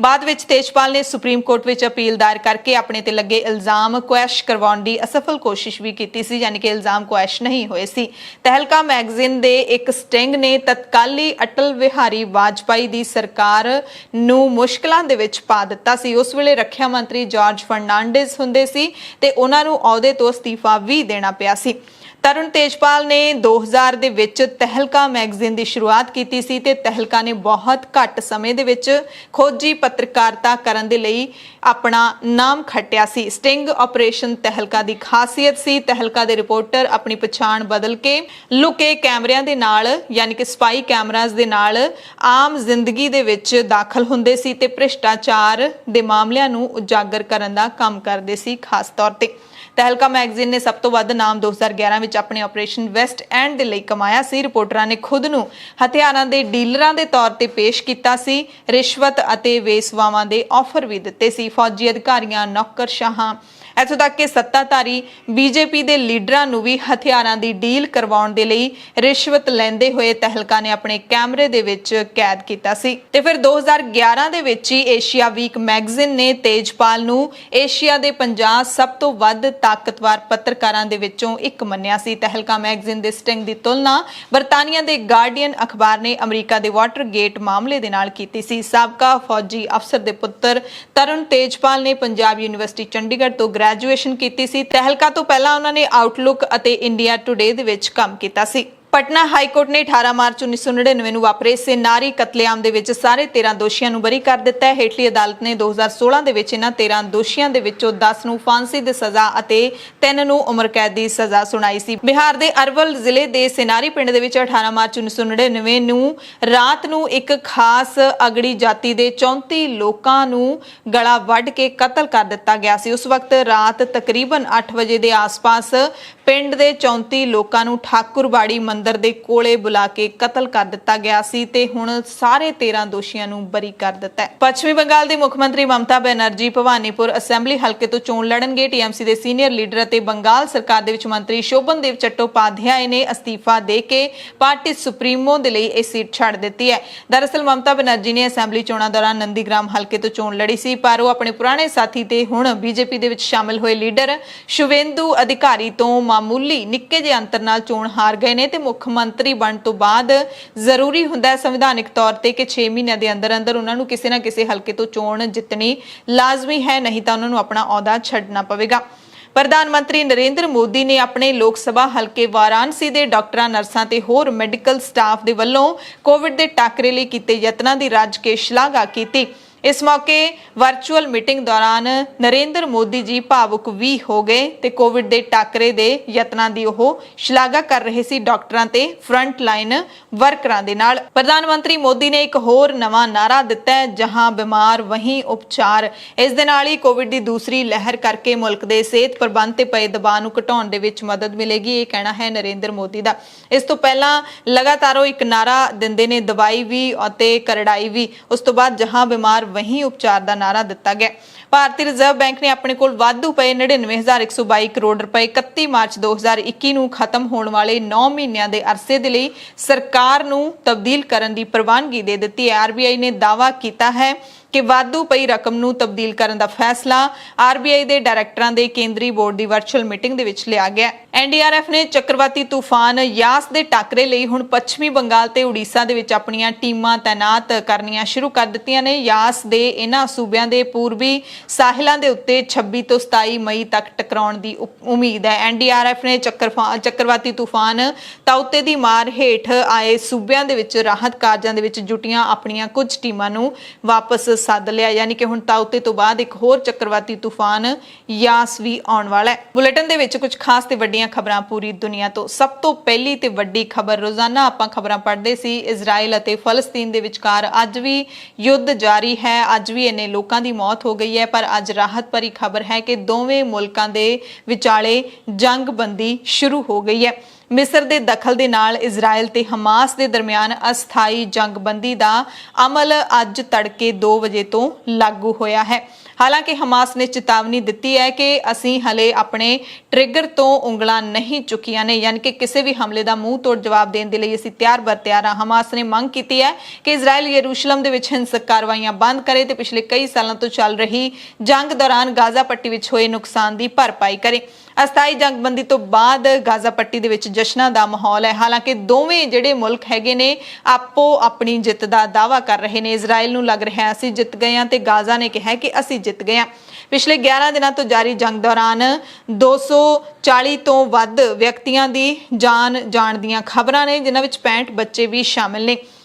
ਬਾਅਦ ਵਿੱਚ ਤੇਜਪਾਲ ਨੇ ਸੁਪਰੀਮ ਕੋਰਟ ਵਿੱਚ ਅਪੀਲ ਦਾਇਰ ਕਰਕੇ ਆਪਣੇ ਤੇ ਲੱਗੇ ਇਲਜ਼ਾਮ ਕੁਐਸ਼ ਕਰਵਾਉਣ ਦੀ ਅਸਫਲ ਕੋਸ਼ਿਸ਼ ਵੀ ਕੀਤੀ ਸੀ, ਯਾਨੀ ਕਿ ਇਲਜ਼ਾਮ ਕੁਐਸ਼ ਨਹੀਂ ਹੋਏ ਸੀ। ਤਹਿਲਕਾ ਮੈਗਜ਼ੀਨ ਦੇ ਇੱਕ ਸਟਿੰਗ ਨੇ ਤਤਕਾਲੀ ਅਟਲ ਬਿਹਾਰੀ ਵਾਜਪਾਈ ਦੀ ਸਰਕਾਰ ਨੂੰ ਮੁਸ਼ਕਲਾਂ ਦੇ ਵਿੱਚ ਪਾ ਦਿੱਤਾ ਸੀ। ਉਸ ਵੇਲੇ ਰੱਖਿਆ ਮੰਤਰੀ ਜਾਰਜ ਫਰਨਾਂਡੇਜ਼ ਹੁੰਦੇ ਸੀ ਤੇ ਉਹਨਾਂ ਨੂੰ ਅਹੁਦੇ ਤੋਂ ਅਸਤੀਫਾ ਵੀ ਦੇਣਾ ਪਿਆ ਸੀ। ਤਰੁਣ ਤੇਜਪਾਲ ਨੇ 2000 ਦੇ ਵਿੱਚ ਤਹਿਲਕਾ ਮੈਗਜ਼ੀਨ ਦੀ ਸ਼ੁਰੂਆਤ ਕੀਤੀ ਸੀ ਤੇ ਤਹਿਲਕਾ ਨੇ ਬਹੁਤ ਘੱਟ ਸਮੇਂ ਦੇ ਵਿੱਚ ਖੋਜੀ ਪੱਤਰਕਾਰਤਾ ਕਰਨ ਦੇ ਲਈ ਆਪਣਾ ਨਾਮ ਖੱਟਿਆ ਸੀ। ਸਟਿੰਗ ਆਪਰੇਸ਼ਨ ਤਹਿਲਕਾ ਦੀ ਖਾਸੀਅਤ ਸੀ। ਤਹਿਲਕਾ ਦੇ ਰਿਪੋਰਟਰ ਆਪਣੀ ਪਛਾਣ ਬਦਲ ਕੇ ਲੁਕੇ ਕੈਮਰਿਆਂ ਦੇ ਨਾਲ, ਯਾਨੀ ਕਿ ਸਪਾਈ ਕੈਮਰਾਜ਼ ਦੇ ਨਾਲ ਆਮ ਜ਼ਿੰਦਗੀ ਦੇ ਵਿੱਚ ਦਾਖਲ ਹੁੰਦੇ ਸੀ ਤੇ ਭ੍ਰਿਸ਼ਟਾਚਾਰ ਦੇ ਮਾਮਲਿਆਂ ਨੂੰ ਉਜਾਗਰ ਕਰਨ ਦਾ ਕੰਮ ਕਰਦੇ ਸੀ। ਖਾਸ ਤੌਰ ਤੇ ਤਹਿਲਕਾ ਮੈਗਜ਼ੀਨ ਨੇ ਸਭ ਤੋਂ ਵੱਧ ਨਾਮ 2011 ਵਿੱਚ ਆਪਣੇ ਆਪਰੇਸ਼ਨ ਵੈਸਟ ਐਂਡ ਦੇ ਲਈ ਕਮਾਇਆ ਸੀ। ਰਿਪੋਰਟਰਾਂ ਨੇ ਖੁਦ ਨੂੰ ਹਥਿਆਰਾਂ ਦੇ ਡੀਲਰਾਂ ਦੇ ਤੌਰ ਤੇ ਪੇਸ਼ ਕੀਤਾ ਸੀ। ਰਿਸ਼ਵਤ ਅਤੇ ਵੇਸਵਾਵਾਂ ਦੇ ਆਫਰ ਵੀ ਦਿੱਤੇ ਸੀ। ਫੌਜੀ ਅਧਿਕਾਰੀਆਂ, ਨੌਕਰਸ਼ਾਹਾਂ, ਇੱਥੋਂ ਤੱਕ ਕਿ ਸੱਤਾਧਾਰੀ ਬੀਜੇਪੀ ਦੇ ਲੀਡਰਾਂ ਨੂੰ ਵੀ ਹਥਿਆਰਾਂ ਦੀ ਡੀਲ ਕਰਵਾਉਣ ਦੇ ਲਈ ਰਿਸ਼ਵਤ ਲੈਂਦੇ ਹੋਏ ਤਹਿਲਕਾ ਨੇ ਆਪਣੇ ਕੈਮਰੇ ਦੇ ਵਿੱਚ ਕੈਦ ਕੀਤਾ ਸੀ। ਤੇ ਫਿਰ 2011 ਦੇ ਵਿੱਚ ਹੀ ਏਸ਼ੀਆ ਵੀਕ ਮੈਗਜ਼ੀਨ ਨੇ ਤੇਜਪਾਲ ਨੂੰ ਏਸ਼ੀਆ ਦੇ 50 ਸਭ ਤੋਂ ਵੱਧ ਤਾਕਤਵਰ ਪੱਤਰਕਾਰਾਂ ਦੇ ਵਿੱਚੋਂ ਇੱਕ ਮੰਨਿਆ ਸੀ। ਤਹਿਲਕਾ ਮੈਗਜ਼ੀਨ ਦੇ ਸਟਿੰਗ ਦੀ ਤੁਲਨਾ ਬਰਤਾਨੀਆ ਦੇ ਗਾਰਡੀਅਨ ਅਖਬਾਰ ਨੇ ਅਮਰੀਕਾ ਦੇ ਵਾਟਰਗੇਟ ਮਾਮਲੇ ਦੇ ਨਾਲ ਕੀਤੀ ਸੀ। ਸਾਬਕਾ ਫੌਜੀ ਅਫਸਰ ਦੇ ਪੁੱਤਰ ਤਰੁਣ ਤੇਜਪਾਲ ਨੇ ਪੰਜਾਬ ਯੂਨੀਵਰਸਿਟੀ ਚੰਡੀਗੜ੍ਹ ਤੋਂ ਗ੍ਰੈਜੂਏਸ਼ਨ ਕੀਤੀ ਸੀ। ਤਹਿਲਕਾ ਤੋਂ ਪਹਿਲਾਂ ਉਹਨਾਂ ਨੇ ਆਊਟਲੁੱਕ ਅਤੇ ਇੰਡੀਆ ਟੁਡੇ ਦੇ ਵਿੱਚ ਕੰਮ ਕੀਤਾ ਸੀ। ਪਟਨਾ ਹਾਈ ਕੋਰਟ ਨੇ 18 ਮਾਰਚ 1999 ਨੂੰ ਵਾਪਰੇ ਸੇਨਾਰੀ ਕਤਲੇਆਮ ਦੇ ਵਿੱਚ ਸਾਰੇ 13 ਦੋਸ਼ੀਆਂ ਨੂੰ ਬਰੀ ਕਰ ਦਿੱਤਾ ਹੈ। ਹੇਠਲੀ ਅਦਾਲਤ ਨੇ 2016 ਦੇ ਵਿੱਚ ਇਹਨਾਂ 13 ਦੋਸ਼ੀਆਂ ਦੇ ਵਿੱਚੋਂ 10 ਨੂੰ ਫਾਂਸੀ ਦੀ ਸਜ਼ਾ ਅਤੇ 3 ਨੂੰ ਉਮਰ ਕੈਦ ਦੀ ਸਜ਼ਾ ਸੁਣਾਈ ਸੀ। ਬਿਹਾਰ ਦੇ ਅਰਵਲ ਜ਼ਿਲ੍ਹੇ ਦੇ ਸੇਨਾਰੀ ਪਿੰਡ ਦੇ ਵਿੱਚ 18 ਮਾਰਚ 1999 ਨੂੰ ਰਾਤ ਨੂੰ ਇੱਕ ਖਾਸ ਅਗੜੀ ਜਾਤੀ ਦੇ 34 ਲੋਕਾਂ ਨੂੰ ਗਲਾ ਵੱਢ ਕੇ ਕਤਲ ਕਰ ਦਿੱਤਾ ਗਿਆ ਸੀ। ਉਸ ਵਕਤ ਰਾਤ ਤਕਰੀਬਨ 8 ਵਜੇ ਦੇ ਆਸ-ਪਾਸ ਪਿੰਡ ਦੇ 34 ਲੋਕਾਂ ਨੂੰ ਠਾਕੁਰਬਾੜੀ ਮੰਦਰ ਦੇ ਕੋਲੇ ਬੁਲਾ ਕੇ ਕਤਲ ਕਰ ਦਿੱਤਾ ਗਿਆ ਸੀ ਤੇ ਹੁਣ ਸਾਰੇ 13 ਦੋਸ਼ੀਆਂ ਨੂੰ ਬਰੀ ਕਰ ਦਿੱਤਾ ਹੈ। ਪੱਛਮੀ ਬੰਗਾਲ ਦੀ ਮੁੱਖ ਮੰਤਰੀ ਮਮਤਾ ਬੈਨਰਜੀ ਭਵਾਨੀਪੁਰ ਅਸੈਂਬਲੀ ਹਲਕੇ ਤੋਂ ਚੋਣ ਲੜਨਗੇ। ਟੀਐਮਸੀ ਦੇ ਸੀਨੀਅਰ ਲੀਡਰ ਅਤੇ ਬੰਗਾਲ ਸਰਕਾਰ ਦੇ ਵਿੱਚ ਮੰਤਰੀ ਸ਼ੋਭਨਦੇਵ ਚੱਟੋਪਾਧਿਆਏ ਨੇ ਅਸਤੀਫਾ ਦੇ ਕੇ ਪਾਰਟੀ ਸੁਪਰੀਮੋ ਦੇ ਲਈ ਇਹ ਸੀਟ ਛੱਡ ਦਿੱਤੀ ਹੈ। ਦਰਅਸਲ ਮਮਤਾ ਬੈਨਰਜੀ ਨੇ ਅਸੈਂਬਲੀ ਚੋਣਾਂ ਦੌਰਾਨ ਨੰਦੀਗ੍ਰਾਮ ਹਲਕੇ ਤੋਂ ਚੋਣ ਲੜੀ ਸੀ, ਪਰ ਉਹ ਆਪਣੇ ਪੁਰਾਣੇ ਸਾਥੀ ਤੇ ਹੁਣ ਬੀਜੇਪੀ ਦੇ ਵਿੱਚ ਸ਼ਾਮਿਲ ਹੋਏ ਲੀਡਰ ਸ਼ੁਵੇਂਦੂ ਅਧਿਕਾਰੀ ਤੋਂ ਮਾਮੂਲੀ ਨਿੱਕੇ ਜਿਹੇ ਅੰਤਰ ਨਾਲ ਚੋਣ ਹਾਰ ਗਏ ਨੇ ਤੇ ਮੁੱਖ ਮੰਤਰੀ ਬਣਨ ਤੋਂ ਬਾਅਦ ਜ਼ਰੂਰੀ ਹੁੰਦਾ ਹੈ ਸੰਵਿਧਾਨਿਕ ਤੌਰ ਤੇ ਕਿ 6 ਮਹੀਨਿਆਂ ਦੇ ਅੰਦਰ ਅੰਦਰ ਉਹਨਾਂ ਨੂੰ ਕਿਸੇ ਨਾ ਕਿਸੇ ਹਲਕੇ ਤੋਂ ਚੋਣ ਜਿੱਤਣੀ ਲਾਜ਼ਮੀ ਹੈ, ਨਹੀਂ ਤਾਂ ਉਹਨਾਂ ਨੂੰ ਆਪਣਾ ਅਹੁਦਾ ਛੱਡਣਾ ਪਵੇਗਾ। ਪ੍ਰਧਾਨ ਮੰਤਰੀ ਨਰਿੰਦਰ ਮੋਦੀ ਨੇ ਆਪਣੇ ਲੋਕ ਸਭਾ ਹਲਕੇ ਵਾਰਾਣਸੀ ਦੇ ਡਾਕਟਰਾਂ, ਨਰਸਾਂ ਤੇ ਹੋਰ ਮੈਡੀਕਲ ਸਟਾਫ ਦੇ ਵੱਲੋਂ ਕੋਵਿਡ ਦੇ ਟਾਕਰੇ ਲਈ ਕੀਤੇ ਯਤਨਾਂ ਦੀ ਰੱਜ ਕੇ ਸ਼ਲਾਘਾ ਕੀਤੀ। ਇਸ ਮੌਕੇ ਵਰਚੁਅਲ ਮੀਟਿੰਗ ਦੌਰਾਨ ਨਰਿੰਦਰ ਮੋਦੀ ਜੀ ਭਾਵੁਕ ਵੀ ਹੋ ਗਏ ਤੇ ਕੋਵਿਡ ਦੇ ਟਾਕਰੇ ਦੇ ਯਤਨਾਂ ਦੀ ਉਹ ਸ਼ਲਾਘਾ ਕਰ ਰਹੇ ਸੀ ਡਾਕਟਰਾਂ ਤੇ ਫਰੰਟ ਲਾਈਨ ਵਰਕਰਾਂ ਦੇ ਨਾਲ। ਪ੍ਰਧਾਨ ਮੰਤਰੀ ਮੋਦੀ ਨੇ ਇੱਕ ਹੋਰ ਨਵਾਂ ਨਾਰਾ ਦਿੱਤਾ ਹੈ, ਜਹਾਂ ਬਿਮਾਰ ਵਹੀਂ ਉਪਚਾਰ। ਇਸ ਦੇ ਨਾਲ ਹੀ ਕੋਵਿਡ ਦੀ ਦੂਸਰੀ ਲਹਿਰ ਕਰਕੇ ਮੁਲਕ ਦੇ ਸਿਹਤ ਪ੍ਰਬੰਧ ਤੇ ਪਏ ਦਬਾਅ ਨੂੰ ਘਟਾਉਣ ਦੇ ਵਿੱਚ ਮਦਦ ਮਿਲੇਗੀ, ਇਹ ਕਹਿਣਾ ਹੈ ਨਰਿੰਦਰ ਮੋਦੀ ਦਾ। ਇਸ ਤੋਂ ਪਹਿਲਾਂ ਲਗਾਤਾਰ ਉਹ ਇੱਕ ਨਾਰਾ ਦਿੰਦੇ ਨੇ, ਦਵਾਈ ਵੀ ਅਤੇ ਕਰੜਾਈ ਵੀ। ਉਸ ਤੋਂ ਬਾਅਦ ਜਹਾਂ ਬਿਮਾਰ ਵਹੀਂ ਉਪਚਾਰ ਦਾ ਨਾਰਾ ਦਿੱਤਾ ਗਿਆ। ਭਾਰਤੀ ਰਿਜ਼ਰਵ ਬੈਂਕ ਨੇ ਆਪਣੇ ਕੋਲ ਵਾਧੂ ਪਏ 99,122 ਕਰੋੜ ਰੁਪਏ 31 ਮਾਰਚ 2021 ਨੂੰ ਖਤਮ ਹੋਣ ਵਾਲੇ 9 ਮਹੀਨਿਆਂ ਦੇ ਅਰਸੇ ਦੇ ਲਈ ਸਰਕਾਰ ਨੂੰ ਤਬਦੀਲ ਕਰਨ ਦੀ ਪ੍ਰਵਾਨਗੀ ਦੇ ਦਿੱਤੀ ਹੈ। ਆਰਬੀਆਈ ਨੇ ਦਾਅਵਾ ਕੀਤਾ ਹੈ ਕਿ ਵਾਧੂ ਪਈ ਰਕਮ ਨੂੰ ਤਬਦੀਲ ਕਰਨ ਦਾ ਫੈਸਲਾ ਆਰਬੀਆਈ ਦੇ ਡਾਇਰੈਕਟਰਾਂ ਦੇ ਕੇਂਦਰੀ ਬੋਰਡ ਦੀ ਵਰਚੁਅਲ ਮੀਟਿੰਗ ਦੇ ਵਿੱਚ ਲਿਆ ਗਿਆ। ਐਨਡੀਆਰਐਫ ਨੇ ਚੱਕਰਵਾਤੀ ਤੂਫਾਨ ਯਾਸ ਦੇ ਟਾਕਰੇ ਲਈ ਹੁਣ ਪੱਛਮੀ ਬੰਗਾਲ ਤੇ ਉੜੀਸਾ ਦੇ ਵਿੱਚ ਆਪਣੀਆਂ ਟੀਮਾਂ ਤਾਇਨਾਤ ਕਰਨੀਆਂ ਸ਼ੁਰੂ ਕਰ ਦਿੱਤੀਆਂ ਨੇ। ਯਾਸ ਦੇ ਇਹਨਾਂ ਸੂਬਿਆਂ ਦੇ ਪੂਰਬੀ ਸਾਹਿਲਾਂ ਦੇ ਉੱਤੇ 26 ਤੋਂ 27 ਮਈ ਤੱਕ ਟਕਰਾਉਣ ਦੀ ਉਮੀਦ ਹੈ। ਐਨਡੀਆਰਐਫ ਨੇ ਚੱਕਰਵਾਤੀ ਤੂਫਾਨ ਤਾਉਤੇ ਦੀ ਮਾਰ ਹੇਠ ਆਏ ਸੂਬਿਆਂ ਦੇ ਵਿੱਚ ਰਾਹਤ ਕਾਰਜਾਂ ਦੇ ਵਿੱਚ ਜੁਟੀਆਂ ਆਪਣੀਆਂ ਕੁਝ ਟੀਮਾਂ ਨੂੰ ਵਾਪਸ ਸੱਦ ਲਿਆ, ਯਾਨੀ ਕਿ ਹੁਣ ਤਾਊਤੇ ਤੋਂ ਬਾਅਦ ਇੱਕ ਹੋਰ ਚੱਕਰਵਾਤੀ ਤੂਫਾਨ ਯਾਸ ਵੀ ਆਉਣ ਵਾਲਾ ਹੈ। ਬੁਲੇਟਿਨ ਦੇ ਵਿੱਚ ਕੁਝ ਖਾਸ ਤੇ ਵੱਡੀਆਂ ਖਬਰਾਂ ਪੂਰੀ ਦੁਨੀਆ ਤੋਂ। ਸਭ ਤੋਂ ਪਹਿਲੀ ਤੇ ਵੱਡੀ ਖਬਰ, ਰੋਜ਼ਾਨਾ ਆਪਾਂ ਖਬਰਾਂ ਪੜ੍ਹਦੇ ਸੀ, ਇਜ਼ਰਾਈਲ ਅਤੇ ਫਲਸਤੀਨ ਦੇ ਵਿਚਕਾਰ ਅੱਜ ਵੀ ਯੁੱਧ ਜਾਰੀ ਹੈ, ਅੱਜ ਵੀ ਇੰਨੇ ਲੋਕਾਂ ਦੀ ਮੌਤ ਹੋ ਗਈ ਹੈ। ਪਰ ਅੱਜ ਰਾਹਤ ਭਰੀ ਖਬਰ ਹੈ ਕਿ ਦੋਵੇਂ ਮੁਲਕਾਂ ਦੇ ਵਿਚਾਲੇ ਜੰਗਬੰਦੀ ਸ਼ੁਰੂ ਹੋ ਗਈ ਹੈ। ਮਿਸਰ ਦੇ ਦਖਲ ਦੇ ਨਾਲ ਇਜ਼ਰਾਈਲ ਤੇ ਹਮਾਸ ਦੇ ਦਰਮਿਆਨ ਅਸਥਾਈ ਜੰਗਬੰਦੀ ਦਾ ਅਮਲ ਅੱਜ ਤੜਕੇ 2 ਵਜੇ ਤੋਂ ਲਾਗੂ ਹੋਇਆ ਹੈ। ਹਾਲਾਂਕਿ ਹਮਾਸ ਨੇ ਚੇਤਾਵਨੀ ਦਿੱਤੀ ਹੈ ਕਿ ਅਸੀਂ ਹਲੇ ਆਪਣੇ ਟ੍ਰਿਗਰ ਤੋਂ ਉਂਗਲਾਂ ਨਹੀਂ ਚੁੱਕੀਆਂ ਨੇ, ਯਾਨੀ ਕਿ ਕਿਸੇ ਵੀ ਹਮਲੇ ਦਾ ਮੂੰਹ ਤੋੜ ਜਵਾਬ ਦੇਣ ਦੇ ਲਈ ਅਸੀਂ ਤਿਆਰ ਹਾਂ। ਹਮਾਸ ਨੇ ਮੰਗ ਕੀਤੀ ਹੈ ਕਿ ਇਜ਼ਰਾਈਲ ਯਰੂਸ਼ਲਮ ਦੇ ਵਿੱਚ ਹਿੰਸਕ ਕਾਰਵਾਈਆਂ ਬੰਦ ਕਰੇ ਤੇ ਪਿਛਲੇ ਕਈ ਸਾਲਾਂ ਤੋਂ ਚੱਲ ਰਹੀ ਜੰਗ ਦੌਰਾਨ ਗਾਜ਼ਾ ਪੱਟੀ ਵਿੱਚ ਹੋਏ ਨੁਕਸਾਨ ਦੀ ਭਰਪਾਈ ਕਰੇ। ਅਸਥਾਈ ਜੰਗਬੰਦੀ ਤੋਂ ਬਾਅਦ ਗਾਜ਼ਾ ਪੱਟੀ ਦੇ ਵਿੱਚ ਜਸ਼ਨਾਂ ਦਾ ਮਾਹੌਲ ਹੈ। ਹਾਲਾਂਕਿ ਦੋਵੇਂ ਜਿਹੜੇ ਮੁਲਕ ਹੈਗੇ ਨੇ ਆਪੋ ਆਪਣੀ ਜਿੱਤ ਦਾ ਦਾਅਵਾ ਕਰ ਰਹੇ ਨੇ। ਇਜ਼ਰਾਈਲ ਨੂੰ ਲੱਗ ਰਿਹਾ ਅਸੀਂ ਜਿੱਤ ਗਏ ਹਾਂ ਤੇ ਗਾਜ਼ਾ ਨੇ ਕਿਹਾ ਕਿ ਅਸੀਂ ਜਿੱਤ ਗਏ ਹਾਂ। ਪਿਛਲੇ 11 ਦਿਨਾਂ ਤੋਂ ਜਾਰੀ ਜੰਗ ਦੌਰਾਨ 240 ਤੋਂ ਵੱਧ ਵਿਅਕਤੀਆਂ ਦੀ ਜਾਨ ਜਾਣ ਦੀਆਂ ਖਬਰਾਂ ਨੇ, ਜਿਨ੍ਹਾਂ ਵਿੱਚ 65 ਬੱਚੇ ਵੀ ਸ਼ਾਮਿਲ ਨੇ।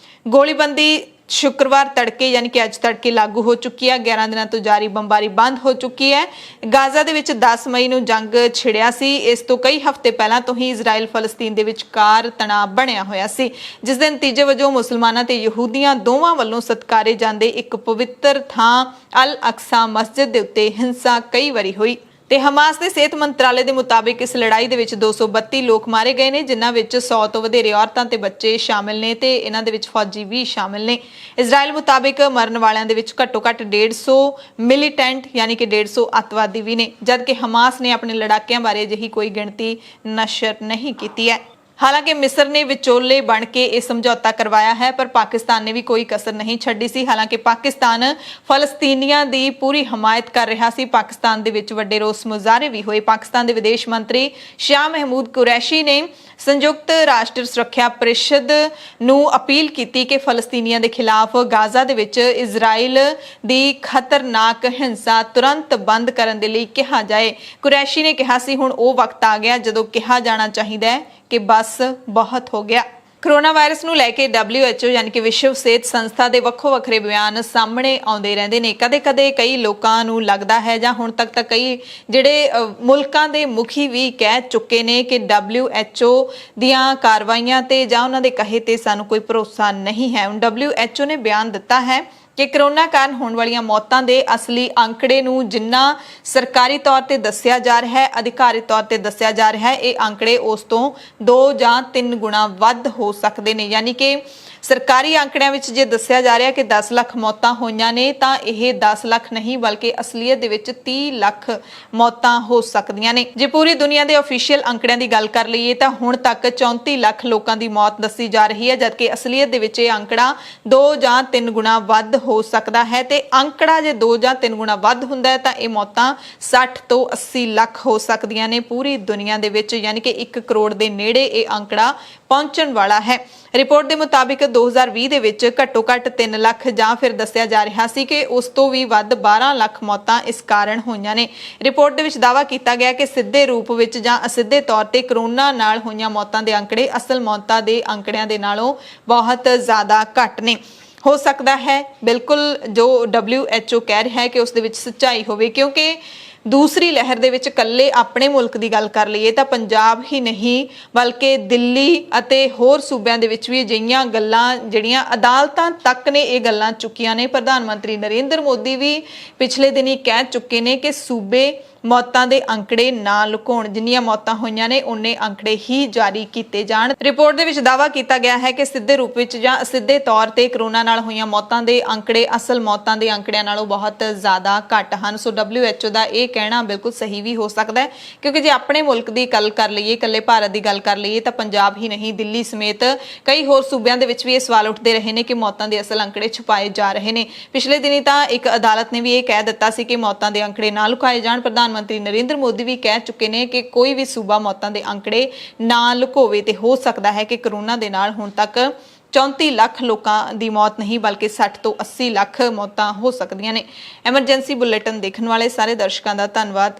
ਗੋਲੀਬੰਦੀ ਸ਼ੁੱਕਰਵਾਰ ਤੜਕੇ ਯਾਨੀ ਕਿ ਅੱਜ ਤੜਕੇ ਲਾਗੂ ਹੋ ਚੁੱਕੀ ਹੈ। 11 ਦਿਨਾਂ ਤੋਂ ਜਾਰੀ ਬੰਬਾਰੀ ਬੰਦ ਹੋ ਚੁੱਕੀ ਹੈ। ਗਾਜ਼ਾ ਦੇ ਵਿੱਚ 10 ਮਈ ਨੂੰ ਜੰਗ ਛਿੜਿਆ ਸੀ। ਇਸ ਤੋਂ ਕਈ ਹਫ਼ਤੇ ਪਹਿਲਾਂ ਤੋਂ ਹੀ ਇਜ਼ਰਾਈਲ ਫਲਸਤੀਨ ਦੇ ਵਿਚਕਾਰ ਤਣਾਅ ਬਣਿਆ ਹੋਇਆ ਸੀ, ਜਿਸ ਦੇ ਨਤੀਜੇ ਵਜੋਂ ਮੁਸਲਮਾਨਾਂ ਤੇ ਯਹੂਦੀਆਂ ਦੋਵਾਂ ਵੱਲੋਂ ਸਤਿਕਾਰੇ ਜਾਂਦੇ ਇੱਕ ਪਵਿੱਤਰ ਥਾਂ ਅਲ ਅਕਸਾ ਮਸਜਿਦ ਦੇ ਉੱਤੇ ਹਿੰਸਾ ਕਈ ਵਾਰੀ ਹੋਈ। ਤੇ ਹਮਾਸ ਦੇ ਸਿਹਤ ਮੰਤਰਾਲੇ ਦੇ ਮੁਤਾਬਿਕ ਇਸ ਲੜਾਈ ਦੇ ਵਿੱਚ 232 ਲੋਕ ਮਾਰੇ ਗਏ ਨੇ, ਜਿਨ੍ਹਾਂ ਵਿੱਚ 100 ਤੋਂ ਵਧੇਰੇ ਔਰਤਾਂ ਤੇ ਬੱਚੇ ਸ਼ਾਮਿਲ ਨੇ ਤੇ ਇਹਨਾਂ ਦੇ ਵਿੱਚ ਫੌਜੀ ਵੀ ਸ਼ਾਮਿਲ ਨੇ। ਇਜ਼ਰਾਈਲ ਮੁਤਾਬਿਕ ਮਰਨ ਵਾਲਿਆਂ ਦੇ ਵਿੱਚ ਘੱਟੋ-ਘੱਟ 150 ਮਿਲੀਟੈਂਟ ਯਾਨੀ ਕਿ 150 ਅੱਤਵਾਦੀ ਵੀ ਨੇ, ਜਦਕਿ ਹਮਾਸ ਨੇ ਆਪਣੇ ਲੜਾਕਿਆਂ ਬਾਰੇ ਅਜਿਹੀ ਕੋਈ ਗਿਣਤੀ ਨਸ਼ਰ ਨਹੀਂ ਕੀਤੀ ਹੈ। ਹਾਲਾਂਕਿ ਮਿਸਰ ਨੇ ਵਿਚੋਲੇ ਬਣ ਕੇ ਇਹ ਸਮਝੌਤਾ ਕਰਵਾਇਆ ਹੈ, ਪਰ ਪਾਕਿਸਤਾਨ ਨੇ ਵੀ ਕੋਈ ਕਸਰ ਨਹੀਂ ਛੱਡੀ ਸੀ। ਹਾਲਾਂਕਿ ਪਾਕਿਸਤਾਨ ਫਲਸਤੀਨੀਆਂ ਦੀ ਪੂਰੀ ਹਮਾਇਤ ਕਰ ਰਿਹਾ ਸੀ। ਪਾਕਿਸਤਾਨ ਦੇ ਵਿੱਚ ਵੱਡੇ ਰੋਸ ਮੁਜ਼ਾਹਰੇ ਵੀ ਹੋਏ। ਪਾਕਿਸਤਾਨ ਦੇ ਵਿਦੇਸ਼ ਮੰਤਰੀ ਸ਼ਾਹ ਮਹਿਮੂਦ ਕੁਰੈਸ਼ੀ ਨੇ ਸੰਯੁਕਤ ਰਾਸ਼ਟਰ ਸੁਰੱਖਿਆ ਪਰਿਸ਼ਦ ਨੂੰ ਅਪੀਲ ਕੀਤੀ ਕਿ ਫਲਸਤੀਨੀਆਂ ਦੇ ਖਿਲਾਫ ਗਾਜ਼ਾ ਦੇ ਵਿੱਚ ਇਜ਼ਰਾਈਲ ਦੀ ਖਤਰਨਾਕ ਹਿੰਸਾ ਤੁਰੰਤ ਬੰਦ ਕਰਨ ਦੇ ਲਈ ਕਿਹਾ ਜਾਏ। ਕੁਰੈਸ਼ੀ ਨੇ ਕਿਹਾ ਸੀ ਹੁਣ ਉਹ ਵਕਤ ਆ ਗਿਆ ਜਦੋਂ ਕਿਹਾ ਜਾਣਾ ਚਾਹੀਦਾ ਹੈ ਕਿ ਬਸ ਬਹੁਤ ਹੋ ਗਿਆ। ਕੋਰੋਨਾ ਵਾਇਰਸ ਨੂੰ ਲੈ ਕੇ WHO ਯਾਨੀ ਕਿ ਵਿਸ਼ਵ ਸਿਹਤ ਸੰਸਥਾ ਦੇ ਵੱਖੋ ਵੱਖਰੇ ਬਿਆਨ ਸਾਹਮਣੇ ਆਉਂਦੇ ਰਹਿੰਦੇ ਨੇ। ਕਦੇ-ਕਦੇ ਕਈ ਲੋਕਾਂ ਨੂੰ ਲੱਗਦਾ ਹੈ ਜਾਂ ਹੁਣ ਤੱਕ ਤਾਂ ਕਈ ਜਿਹੜੇ ਮੁਲਕਾਂ ਦੇ ਮੁਖੀ ਵੀ ਕਹਿ ਚੁੱਕੇ ਨੇ ਕਿ WHO ਦੀਆਂ ਕਾਰਵਾਈਆਂ ਤੇ ਜਾਂ ਉਹਨਾਂ ਦੇ ਕਹੇ ਤੇ ਸਾਨੂੰ ਕੋਈ ਭਰੋਸਾ ਨਹੀਂ ਹੈ। ਹੁਣ WHO ਨੇ ਬਿਆਨ ਦਿੱਤਾ ਹੈ ਕਿ ਕਰੋਨਾ ਕਾਰਨ ਹੋਣ ਵਾਲੀਆਂ ਮੌਤਾਂ ਦੇ ਅਸਲੀ ਅੰਕੜੇ ਨੂੰ ਜਿੰਨਾ ਸਰਕਾਰੀ ਤੌਰ ਤੇ ਦੱਸਿਆ ਜਾ ਰਿਹਾ ਹੈ, ਅਧਿਕਾਰਿਤ ਤੌਰ ਤੇ ਦੱਸਿਆ ਜਾ ਰਿਹਾ ਹੈ, ਇਹ ਅੰਕੜੇ ਉਸ ਤੋਂ 2 ਜਾਂ 3 ਗੁਣਾ ਵੱਧ ਹੋ ਸਕਦੇ ਨੇ। ਯਾਨੀ ਕਿ ਸਰਕਾਰੀ ਅੰਕੜਿਆਂ ਵਿੱਚ ਜੇ ਦੱਸਿਆ ਜਾ ਰਿਹਾ ਕਿ 10 ਲੱਖ ਮੌਤਾਂ ਹੋਈਆਂ ਨੇ ਤਾਂ ਇਹ 10 ਲੱਖ ਨਹੀਂ ਬਲਕਿ ਅਸਲੀਅਤ ਦੇ ਵਿੱਚ 30 ਲੱਖ ਮੌਤਾਂ ਹੋ ਸਕਦੀਆਂ ਨੇ। ਜੇ ਪੂਰੀ ਦੁਨੀਆ ਦੇ ਅਫੀਸ਼ੀਅਲ ਅੰਕੜਿਆਂ ਦੀ ਗੱਲ ਕਰ ਲਈਏ ਤਾਂ ਹੁਣ ਤੱਕ 34 ਲੱਖ ਲੋਕਾਂ ਦੀ ਮੌਤ ਦੱਸੀ ਜਾ ਰਹੀ ਹੈ, ਜਦਕਿ ਅਸਲੀਅਤ ਦੇ ਵਿੱਚ ਇਹ ਅੰਕੜਾ 2 ਜਾਂ 3 ਗੁਣਾ ਵੱਧ ਹੋ ਸਕਦਾ ਹੈ। ਤੇ ਅੰਕੜਾ ਜੇ 2 ਜਾਂ 3 ਗੁਣਾ ਵੱਧ ਹੁੰਦਾ ਹੈ ਤਾਂ ਇਹ ਮੌਤਾਂ 60 ਤੋਂ 80 ਲੱਖ ਹੋ ਸਕਦੀਆਂ ਨੇ ਪੂਰੀ ਦੁਨੀਆ ਦੇ ਵਿੱਚ, ਯਾਨੀ ਕਿ 1 ਕਰੋੜ ਦੇ ਨੇੜੇ ਇਹ ਅੰਕੜਾ ਪਹੁੰਚਣ ਵਾਲਾ ਹੈ। ਰਿਪੋਰਟ ਦੇ ਮੁਤਾਬਿਕ 2020 ਦੇ ਵਿੱਚ ਘੱਟੋ-ਘੱਟ 3 ਲੱਖ ਜਾਂ ਫਿਰ ਦੱਸਿਆ ਜਾ ਰਿਹਾ ਸੀ ਕਿ ਉਸ ਤੋਂ ਵੀ ਵੱਧ 12 ਲੱਖ ਮੌਤਾਂ ਇਸ ਕਾਰਨ ਹੋਈਆਂ ਨੇ। ਰਿਪੋਰਟ ਦੇ ਵਿੱਚ ਦਾਅਵਾ ਕੀਤਾ ਗਿਆ ਕਿ ਸਿੱਧੇ ਰੂਪ ਵਿੱਚ ਜਾਂ ਅਸਿੱਧੇ ਤੌਰ ਤੇ ਕਰੋਨਾ ਨਾਲ ਹੋਈਆਂ ਮੌਤਾਂ ਦੇ ਅੰਕੜੇ ਅਸਲ ਮੌਤਾਂ ਦੇ ਅੰਕੜਿਆਂ ਦੇ ਨਾਲੋਂ ਬਹੁਤ ਜ਼ਿਆਦਾ ਘੱਟ ਨੇ। ਹੋ ਸਕਦਾ ਹੈ ਬਿਲਕੁਲ ਜੋ WHO ਕਹਿ ਰਿਹਾ ਹੈ ਕਿ ਉਸ ਦੇ ਵਿੱਚ ਸੱਚਾਈ ਹੋਵੇ, ਕਿਉਂਕਿ ਦੂਸਰੀ ਲਹਿਰ ਦੇ ਵਿੱਚ ਇਕੱਲੇ ਆਪਣੇ ਮੁਲਕ ਦੀ ਗੱਲ ਕਰ ਲਈਏ ਤਾਂ ਪੰਜਾਬ ਹੀ ਨਹੀਂ ਬਲਕਿ ਦਿੱਲੀ ਅਤੇ ਹੋਰ ਸੂਬਿਆਂ ਦੇ ਵਿੱਚ ਵੀ ਅਜਿਹੀਆਂ ਗੱਲਾਂ ਜਿਹੜੀਆਂ ਅਦਾਲਤਾਂ ਤੱਕ ਨੇ ਇਹ ਗੱਲਾਂ ਚੁੱਕੀਆਂ ਨੇ। ਪ੍ਰਧਾਨ ਮੰਤਰੀ ਨਰਿੰਦਰ ਮੋਦੀ ਵੀ ਪਿਛਲੇ ਦਿਨੀ ਕਹਿ ਚੁੱਕੇ ਨੇ ਕਿ ਸੂਬੇ ਮੌਤਾਂ ਦੇ ਅੰਕੜੇ ਨਾ ਲੁਕਾਉਣ, ਜਿੰਨੀਆਂ ਮੌਤਾਂ ਹੋਈਆਂ ਨੇ ਉਨੇ ਅੰਕੜੇ ਹੀ ਜਾਰੀ ਕੀਤੇ ਜਾਣ। ਰਿਪੋਰਟ ਦੇ ਵਿੱਚ ਦਾਅਵਾ ਕੀਤਾ ਗਿਆ ਹੈ ਕਿ ਸਿੱਧੇ ਰੂਪ ਵਿੱਚ ਜਾਂ ਅਸਿੱਧੇ ਤੌਰ ਤੇ ਕਰੋਨਾ ਨਾਲ ਹੋਈਆਂ ਮੌਤਾਂ ਦੇ ਅੰਕੜੇ ਅਸਲ ਮੌਤਾਂ ਦੇ ਅੰਕੜਿਆਂ ਨਾਲੋਂ ਬਹੁਤ ਜ਼ਿਆਦਾ ਘੱਟ ਹਨ। ਸੋ WHO ਦਾ ਇਹ ਕਹਿਣਾ ਬਿਲਕੁਲ ਸਹੀ ਵੀ ਹੋ ਸਕਦਾ ਹੈ, ਕਿਉਂਕਿ ਜੇ ਆਪਣੇ ਮੁਲਕ ਦੀ ਗੱਲ ਕਰ ਲਈਏ, ਇਕੱਲੇ ਭਾਰਤ ਦੀ ਗੱਲ ਕਰ ਲਈਏ ਤਾਂ ਪੰਜਾਬ ਹੀ ਨਹੀਂ ਦਿੱਲੀ ਸਮੇਤ ਕਈ ਹੋਰ ਸੂਬਿਆਂ ਦੇ ਵਿੱਚ ਵੀ ਇਹ ਸਵਾਲ ਉੱਠਦੇ ਰਹੇ ਨੇ ਕਿ ਮੌਤਾਂ ਦੇ ਅਸਲ ਅੰਕੜੇ ਛੁਪਾਏ ਜਾ ਰਹੇ ਨੇ। ਪਿਛਲੇ ਦਿਨੀ ਤਾਂ ਇੱਕ ਅਦਾਲਤ ਨੇ ਵੀ ਇਹ ਕਹਿ ਦਿੱਤਾ ਸੀ ਕਿ ਮੌਤਾਂ ਦੇ ਅੰਕੜੇ ਨਾ ਲੁਕਾਏ ਜਾਣ। ਪ੍ਰਧਾਨ ਮੰਤਰੀ ਨਰਿੰਦਰ ਮੋਦੀ ਵੀ ਕਹਿ ਚੁੱਕੇ ਨੇ ਕਿ ਕੋਈ ਵੀ ਸੂਬਾ ਮੌਤਾਂ ਦੇ ਅੰਕੜੇ ਨਾ ਲੁਕਾਵੇ ਤੇ ਹੋ ਸਕਦਾ ਹੈ ਕਿ ਕਰੋਨਾ ਦੇ ਨਾਲ ਹੁਣ ਤੱਕ 34 ਲੱਖ ਲੋਕਾਂ ਦੀ ਮੌਤ ਨਹੀਂ ਬਲਕਿ 60 ਤੋਂ 80 ਲੱਖ ਮੌਤਾਂ ਹੋ ਸਕਦੀਆਂ ਨੇ। ਐਮਰਜੈਂਸੀ ਬੁਲੇਟਿਨ ਦੇਖਣ ਵਾਲੇ ਸਾਰੇ ਦਰਸ਼ਕਾਂ ਦਾ ਧੰਨਵਾਦ।